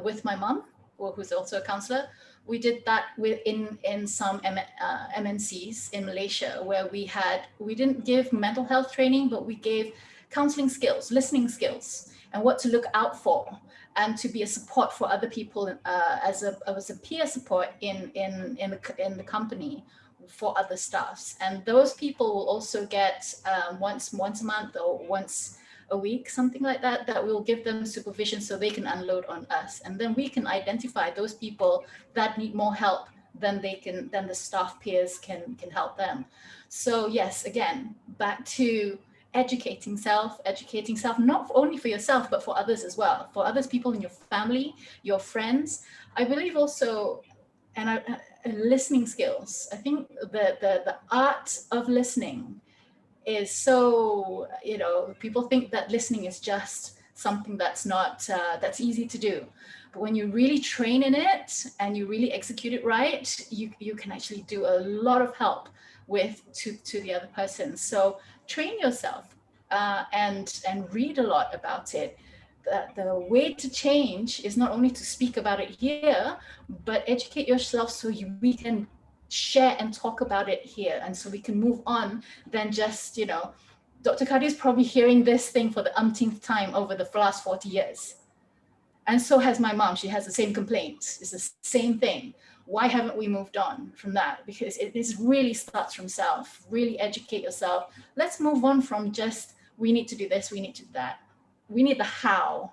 with my mom, who's also a counselor. We did that in some MNCs in Malaysia, where we didn't give mental health training, but we gave counseling skills, listening skills, and what to look out for, and to be a support for other people as a peer support in the company for other staffs. And those people will also get once a month or once a week, something like that, that we'll give them supervision so they can unload on us. And then we can identify those people that need more help than the staff peers can help them. So yes, again, back to educating self, not only for yourself, but for others as well, for others, people in your family, your friends. I believe also, and listening skills. I think the art of listening is so, people think that listening is just something that's not, that's easy to do. But when you really train in it and you really execute it right, you can actually do a lot of help to the other person. So train yourself and read a lot about it. The way to change is not only to speak about it here, but educate yourself so we can share and talk about it here. And so we can move on than just, Dr. Kadir is probably hearing this thing for the umpteenth time over the last 40 years. And so has my mom. She has the same complaints. It's the same thing. Why haven't we moved on from that? Because it really starts from self. Really educate yourself. Let's move on from just, we need to do this, we need to do that. We need the how.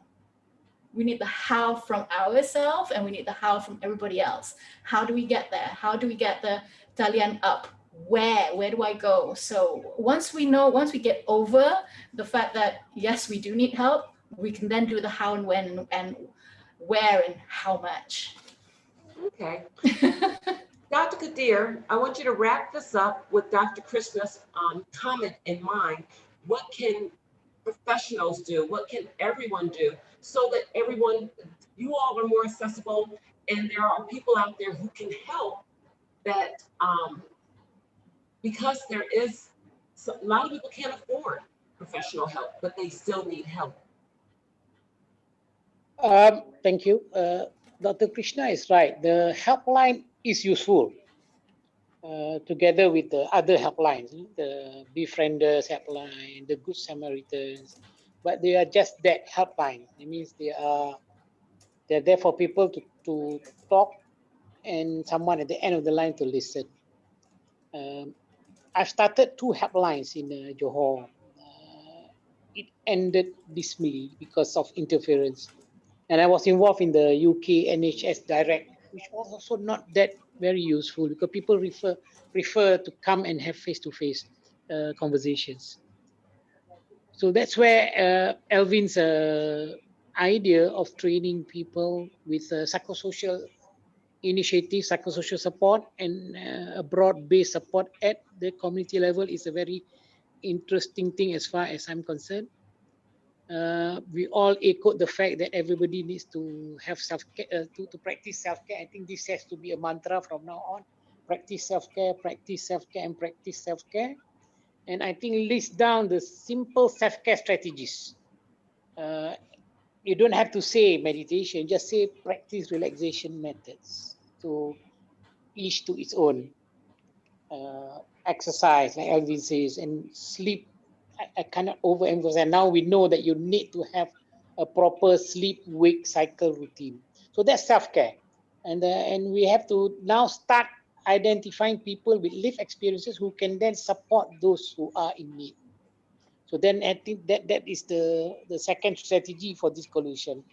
We need the how from ourselves, and we need the how from everybody else. How do we get there? How do we get the talian up? Where do I go? So once we get over the fact that, yes, we do need help, we can then do the how and when and where and how much. Okay. Dr. Kadir, I want you to wrap this up with Dr. Krishna's comment in mind. What can professionals do? What can everyone do so that you all are more accessible And there are people out there who can help that because there is a lot of people can't afford professional help, but they still need help. Thank you. Dr. Krishna is right. The helpline is useful together with the other helplines, the Befrienders helpline, the Good Samaritans, but they are just that helplines. It means they're there for people to talk and someone at the end of the line to listen. I've started 2 helplines in Johor. It ended dismally because of interference. And I was involved in the UK NHS Direct, which was also not that very useful because people prefer to come and have face-to-face conversations. So that's where Alvin's idea of training people with psychosocial initiative, psychosocial support, and a broad-based support at the community level is a very interesting thing as far as I'm concerned. We all echoed the fact that everybody needs to have self-care, to practice self-care. I think this has to be a mantra from now on. Practice self-care, practice self-care, and practice self-care. And I think list down the simple self-care strategies. You don't have to say meditation, just say practice relaxation methods. So each to its own. Exercise, like Alvin says, and sleep. I cannot overemphasize. Now we know that you need to have a proper sleep-wake cycle routine. So that's self-care, and we have to now start identifying people with lived experiences who can then support those who are in need. So then I think that is the second strategy for this coalition.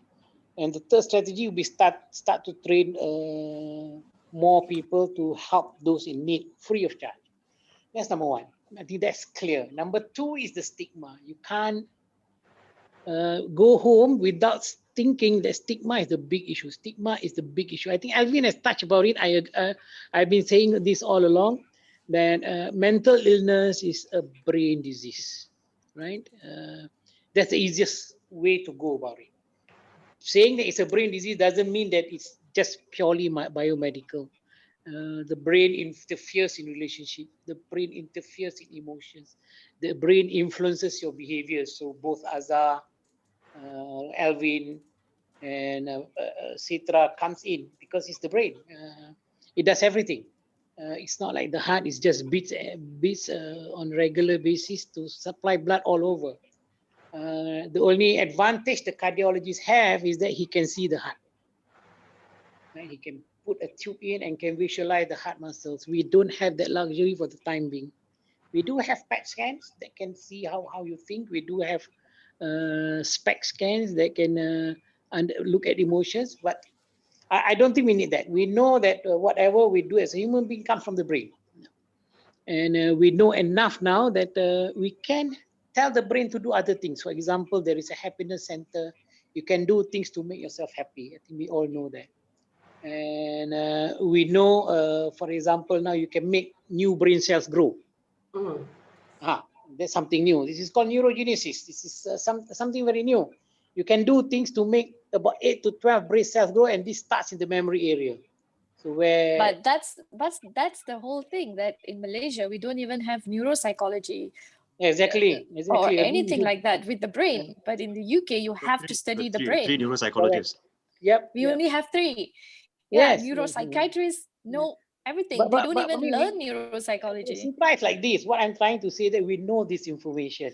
And the third strategy will be start to train more people to help those in need free of charge. That's number 1. I think that's clear. Number 2 is the stigma. You can't go home without thinking that stigma is the big issue. Stigma is the big issue. I think Alvin has touched about it. I've been saying this all along, that mental illness is a brain disease, right? That's the easiest way to go about it. Saying that it's a brain disease doesn't mean that it's just purely biomedical. The brain interferes in relationship. The brain interferes in emotions. The brain influences your behavior. So both Azhar, Alvin, and Sitra comes in because it's the brain. It does everything. It's not like the heart is just beats on regular basis to supply blood all over. The only advantage the cardiologists have is that he can see the heart. Right? He can put a tube in and can visualize the heart muscles. We don't have that luxury for the time being. We do have PET scans that can see how you think. We do have SPECT scans that can look at emotions, but I don't think we need that. We know that whatever we do as a human being comes from the brain. And we know enough now that we can tell the brain to do other things. For example, there is a happiness center. You can do things to make yourself happy. I think we all know that. And we know, for example, now you can make new brain cells grow. Mm. That's something new. This is called neurogenesis. This is something very new. You can do things to make about 8 to 12 brain cells grow, and this starts in the memory area. So where, but that's the whole thing, that in Malaysia we don't even have neuropsychology exactly or anything like that with the brain. But in the UK you have to study the brain. 3 neuropsychologists. Yep. We only have 3. Yes. Neuropsychiatrists know everything. But They don't I even mean, learn neuropsychology. Surprise like this. What I'm trying to say that we know this information,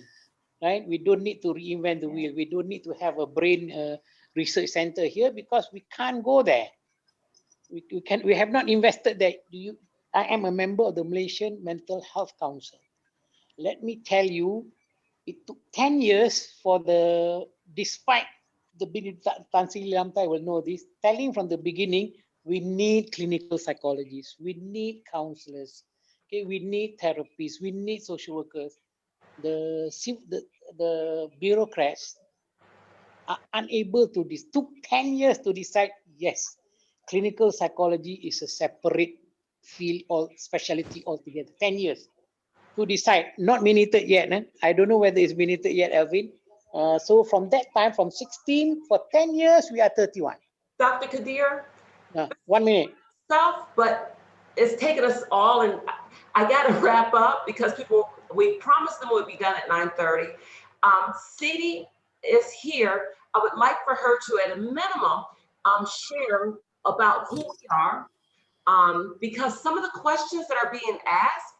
right? We don't need to reinvent the wheel. We don't need to have a brain research center here because we can't go there. We have not invested there. I am a member of the Malaysian Mental Health Council. Let me tell you, it took 10 years for despite the Tan Sri Lanka will know this, telling from the beginning, we need clinical psychologists, we need counselors, okay, we need therapists, we need social workers. The bureaucrats are unable to took 10 years to decide, yes, clinical psychology is a separate field or specialty altogether. 10 years to decide, not minuted yet. I don't know whether it's minuted yet, Alvin. So from that time, from 16 for 10 years, we are 31. Dr. Kadir, 1 minute. Stuff, but it's taken us all, and I got to wrap up because we promised them we'd be done at 9:30. City is here. I would like for her to, at a minimum, share about who we are, because some of the questions that are being asked,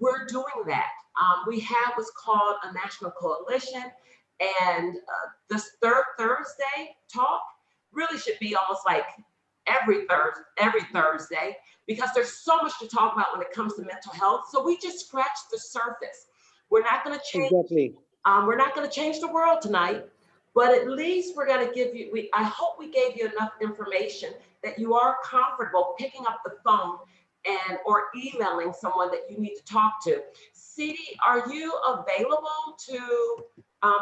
we're doing that. We have what's called a national coalition, and this third Thursday talk really should be almost like every Thursday, because there's so much to talk about when it comes to mental health. So we just scratched the surface. We're not going to change. Exactly. We're not going to change the world tonight, but at least we're going to give you. I hope we gave you enough information that you are comfortable picking up the phone and or emailing someone that you need to talk to. City, are you available to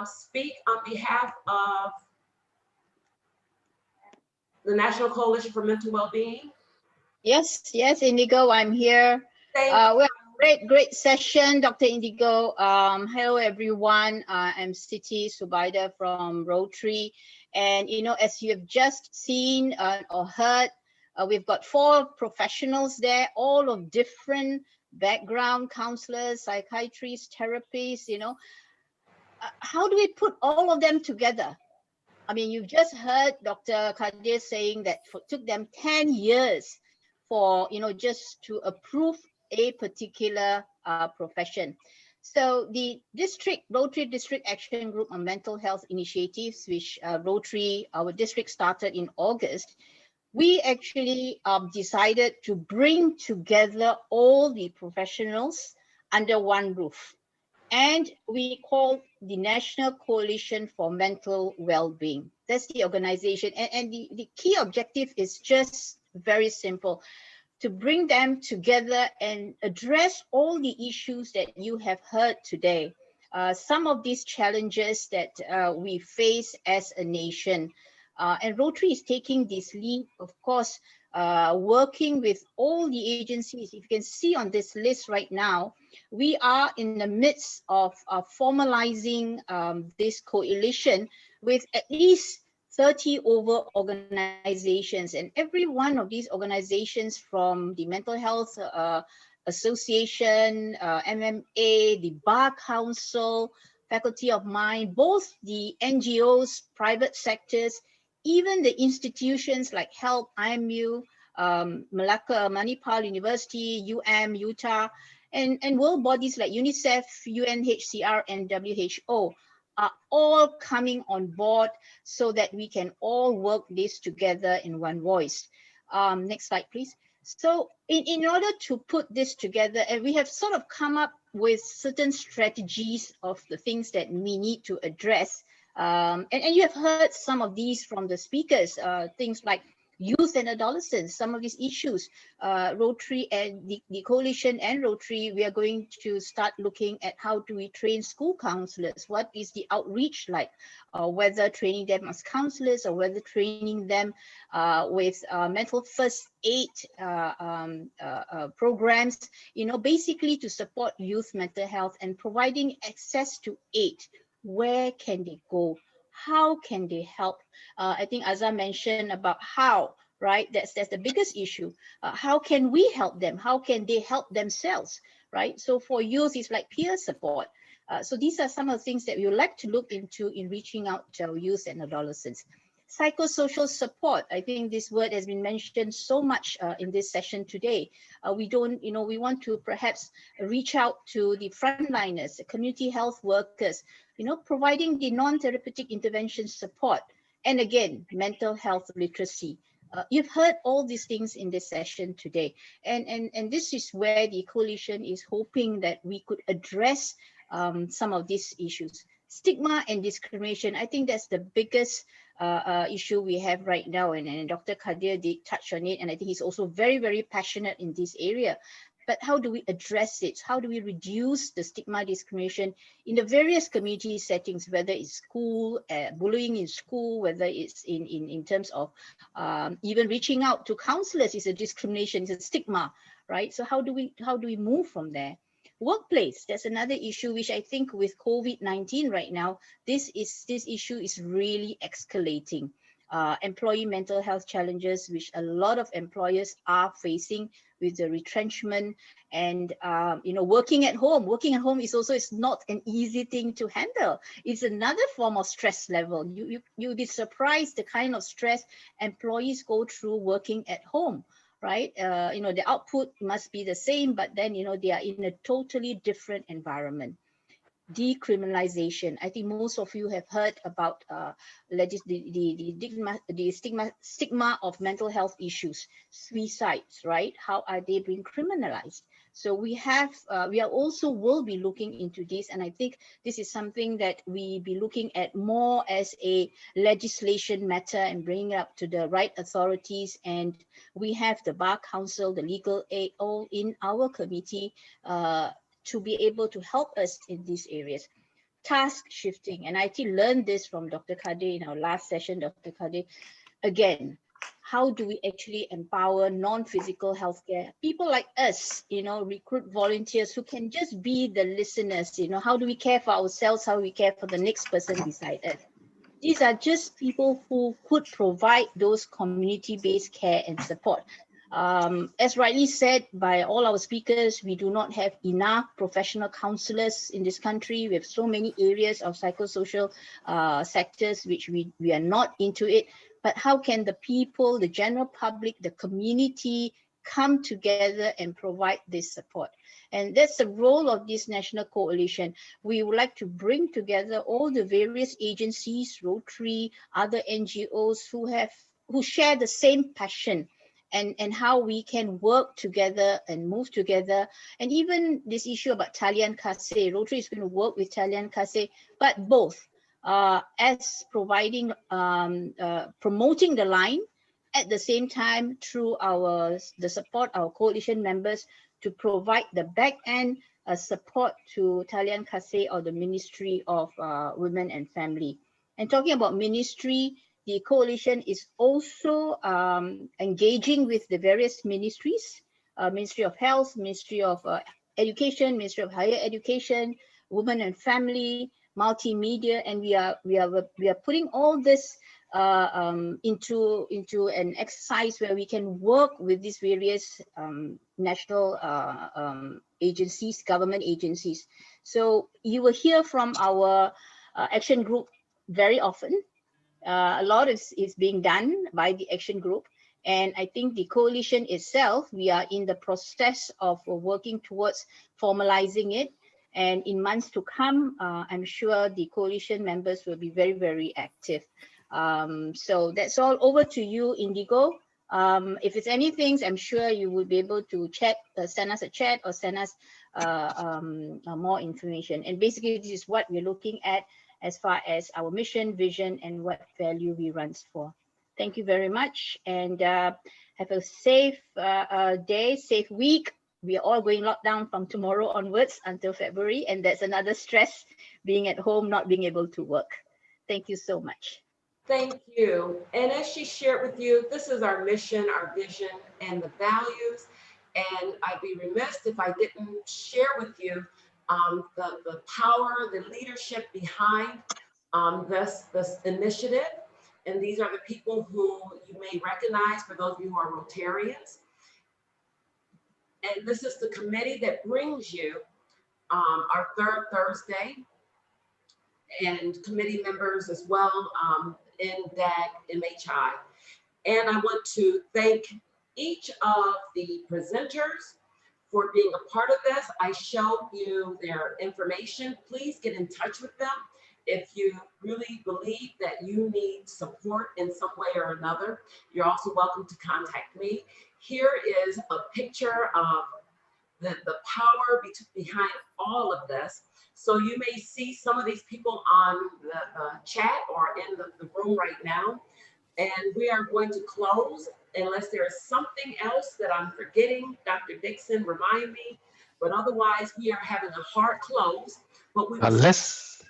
speak on behalf of the National Coalition for Mental Wellbeing? Yes, Indigo, I'm here. Well, great session, Dr. Indigo. Hello, everyone. I'm Siti Subaida from Rotary. And, as you have just seen or heard, we've got 4 professionals there, all of different background, counselors, psychiatrists, therapists, how do we put all of them together? I mean, you've just heard Dr. Kadir saying that it took them 10 years for, just to approve a particular profession. So the Rotary District Action Group on Mental Health Initiatives, which Rotary, our district, started in August, we actually decided to bring together all the professionals under one roof. And we call the National Coalition for Mental Wellbeing. That's the organization. And the key objective is just very simple, to bring them together and address all the issues that you have heard today. Some of these challenges that we face as a nation. And Rotary is taking this lead, of course, working with all the agencies. If you can see on this list right now, we are in the midst of formalizing this coalition with at least 30 over organizations, and every one of these organizations, from the Mental Health Association, MMA, the Bar Council, Faculty of Mind, both the NGOs, private sectors, even the institutions like HELP, IMU, Malacca, Manipal University, Utah, and world bodies like UNICEF, UNHCR, and WHO are all coming on board so that we can all work this together in one voice. Next slide, please. So in order to put this together, and we have sort of come up with certain strategies of the things that we need to address. And you have heard some of these from the speakers, things like youth and adolescents, some of these issues. Rotary and the coalition and Rotary, we are going to start looking at how do we train school counselors, what is the outreach like, whether training them as counselors or whether training them with mental first aid programs, basically to support youth mental health and providing access to aid. Where can they go? How can they help? I think Azza mentioned about how, right? That's the biggest issue. How can we help them? How can they help themselves, right? So for youth, it's like peer support. So these are some of the things that we would like to look into in reaching out to our youth and adolescents. Psychosocial support. I think this word has been mentioned so much in this session today. We want to perhaps reach out to the frontliners, the community health workers, providing the non-therapeutic intervention support. And again, mental health literacy. You've heard all these things in this session today. And this is where the coalition is hoping that we could address some of these issues. Stigma and discrimination, I think that's the biggest issue we have right now. And Dr. Kadir did touch on it. And I think he's also very, very passionate in this area. But how do we address it? How do we reduce the stigma discrimination in the various community settings, whether it's school, bullying in school, whether it's in terms of even reaching out to counselors is a discrimination, it's a stigma, right? So how do we move from there? Workplace, that's another issue which I think with COVID-19 right now, this issue is really escalating. employee mental health challenges, which a lot of employers are facing with the retrenchment and working at home. Working at home is also not an easy thing to handle. It's another form of stress level. You'll be surprised the kind of stress employees go through working at home, right? The output must be the same, but then they are in a totally different environment. Decriminalization. I think most of you have heard about the stigma of mental health issues, suicides, right? How are they being criminalized? So we will be looking into this, and I think this is something that we be looking at more as a legislation matter and bringing it up to the right authorities. And we have the Bar Council, the legal aid, all in our committee to be able to help us in these areas. Task shifting, and I actually learned this from Dr. Kadir in our last session. Dr. Kadir, again, how do we actually empower non-physical healthcare people like us, recruit volunteers who can just be the listeners? How do we care for ourselves? How do we care for the next person beside us? These are just people who could provide those community-based care and support. As rightly said by all our speakers, we do not have enough professional counselors in this country. We have so many areas of psychosocial sectors which we are not into it. But how can the people, the general public, the community come together and provide this support? And that's the role of this national coalition. We would like to bring together all the various agencies, Rotary, other NGOs who share the same passion, and how we can work together and move together. And even this issue about Talian Kasih, Rotary is going to work with Talian Kasih, but both as providing, promoting the line, at the same time through the support, our coalition members, to provide the back end support to Talian Kasih or the Ministry of Women and Family. And talking about ministry, the coalition is also engaging with the various ministries, Ministry of Health, Ministry of Education, Ministry of Higher Education, Women and Family, Multimedia, and we are putting all this into an exercise where we can work with these various national agencies, government agencies. So you will hear from our action group very often. A lot is being done by the action group. And I think the coalition itself, we are in the process of working towards formalizing it. And in months to come, I'm sure the coalition members will be very, very active. So that's all. Over to you, Indigo. If it's anything, I'm sure you will be able to send us a chat or send us more information. And basically, this is what we're looking at as far as our mission, vision, and what value we run for. Thank you very much, and have a safe day, safe week. We are all going lockdown from tomorrow onwards until February, and that's another stress, being at home, not being able to work. Thank you so much. Thank you. And as she shared with you, this is our mission, our vision, and the values. And I'd be remiss if I didn't share with you the power, the leadership behind this initiative. And these are the people who you may recognize, for those of you who are Rotarians. And this is the committee that brings you our third Thursday, and committee members as well in DAG, MHI. And I want to thank each of the presenters for being a part of this. I showed you their information. Please get in touch with them if you really believe that you need support in some way or another. You're also welcome to contact me. Here is a picture of the power behind all of this. So you may see some of these people on the chat or in the room right now. And we are going to close unless there is something else that I'm forgetting. Dr. Dixon, remind me. But otherwise, we are having a hard close. But we let's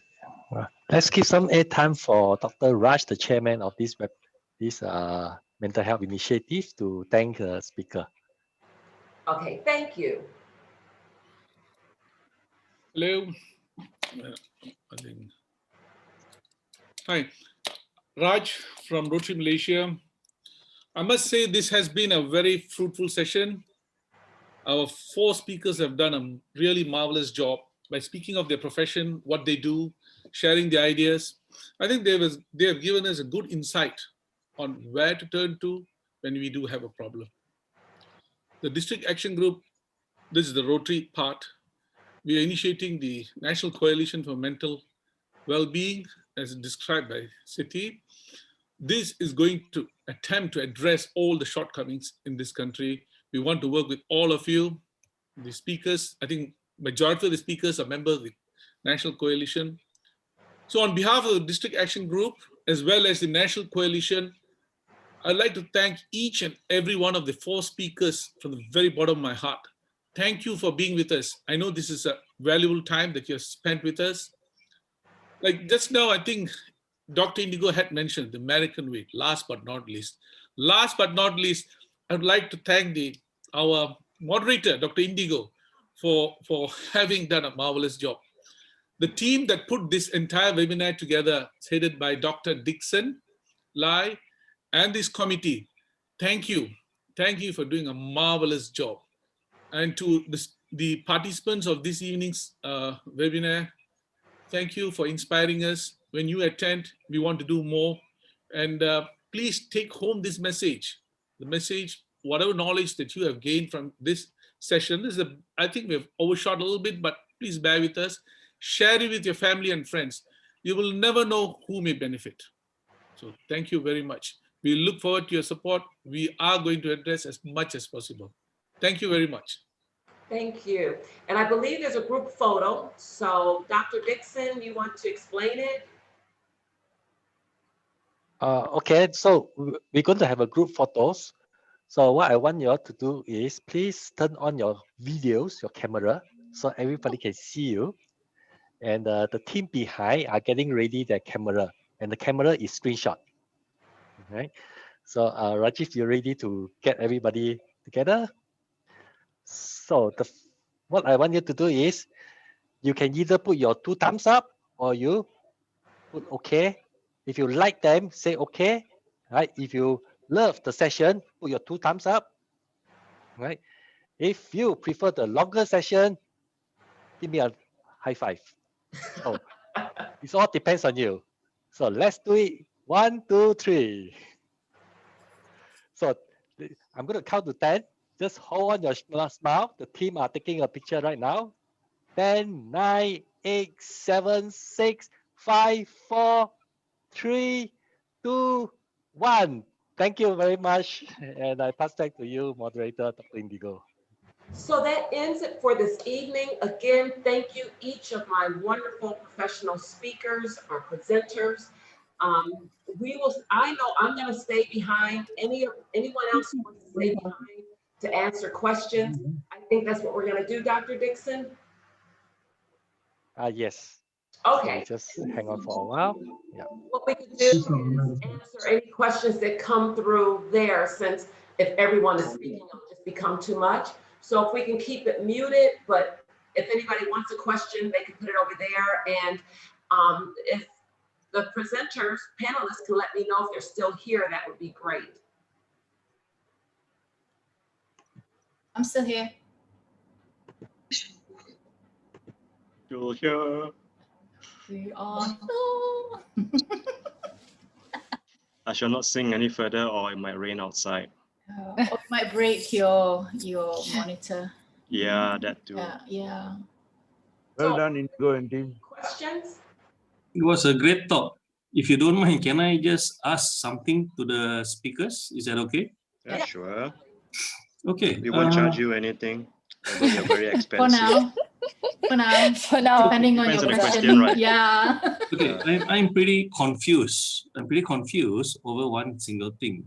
keep some airtime for Dr. Raj, the chairman of this mental health initiative, to thank the speaker. Okay, thank you. Hello. Hi. Raj from Rotary Malaysia. I must say this has been a very fruitful session. Our 4 speakers have done a really marvelous job by speaking of their profession, what they do, sharing their ideas. I think they have given us a good insight on where to turn to when we do have a problem. The District Action Group, this is the Rotary part. We are initiating the National Coalition for Mental Wellbeing, as described by Siti. This is going to attempt to address all the shortcomings in this country. We want to work with all of you, the speakers. I think majority of the speakers are members of the National Coalition. So on behalf of the District Action Group, as well as the National Coalition, I'd like to thank each and every one of the 4 speakers from the very bottom of my heart. Thank you for being with us. I know this is a valuable time that you have spent with us. Like just now, I think Dr. Indigo had mentioned the American way, last but not least. Last but not least, I would like to thank our moderator, Dr. Indigo, for having done a marvelous job. The team that put this entire webinar together, headed by Dr. Dixon Lai, and this committee, thank you. Thank you for doing a marvelous job. And to the participants of this evening's webinar, thank you for inspiring us. When you attend, we want to do more. And please take home this message. The message, whatever knowledge that you have gained from this session, I think we've overshot a little bit, but please bear with us. Share it with your family and friends. You will never know who may benefit. So thank you very much. We look forward to your support. We are going to address as much as possible. Thank you very much. Thank you. And I believe there's a group photo. So Dr. Dixon, you want to explain it? Okay, so we're going to have a group photos. So what I want you all to do is please turn on your videos, your camera, so everybody can see you. And the team behind are getting ready their camera, and the camera is screenshot. Okay, so Rajiv, you're ready to get everybody together. So what I want you to do is, you can either put your 2 thumbs up or you put okay. If you like them, say okay. Right? If you love the session, put your 2 thumbs up. Right? If you prefer the longer session, give me a high five. So it all depends on you. So let's do it. 1, 2, 3. So I'm going to count to 10. Just hold on your smile. The team are taking a picture right now. 10, 9, 8, 7, 6, 5, 4, 3, 2, 1. Thank you very much. And I pass back to you, moderator, Dr. Indigo. So that ends it for this evening. Again, thank you each of my wonderful professional speakers or presenters. I know I'm going to stay behind. Anyone else who wants to stay behind to answer questions, I think that's what we're going to do, Dr. Dixon. Yes. Okay. So just hang on for a while. Yeah. What we can do is answer any questions that come through there, since if everyone is speaking, it'll just become too much. So if we can keep it muted, but if anybody wants a question, they can put it over there. And if the presenters, panelists can let me know if they're still here, that would be great. I'm still here. Still here. We are. I shall not sing any further, or it might rain outside. Or it might break your monitor. Yeah, that too. Yeah. Well done, Indigo and team. Questions? It was a great talk. If you don't mind, can I just ask something to the speakers? Is that okay? Yeah, sure. Okay. We won't charge you anything, although you're very expensive. For now. Depending on Depends your on the question, question, right? Yeah. Okay, I'm pretty confused. I'm pretty confused over one single thing.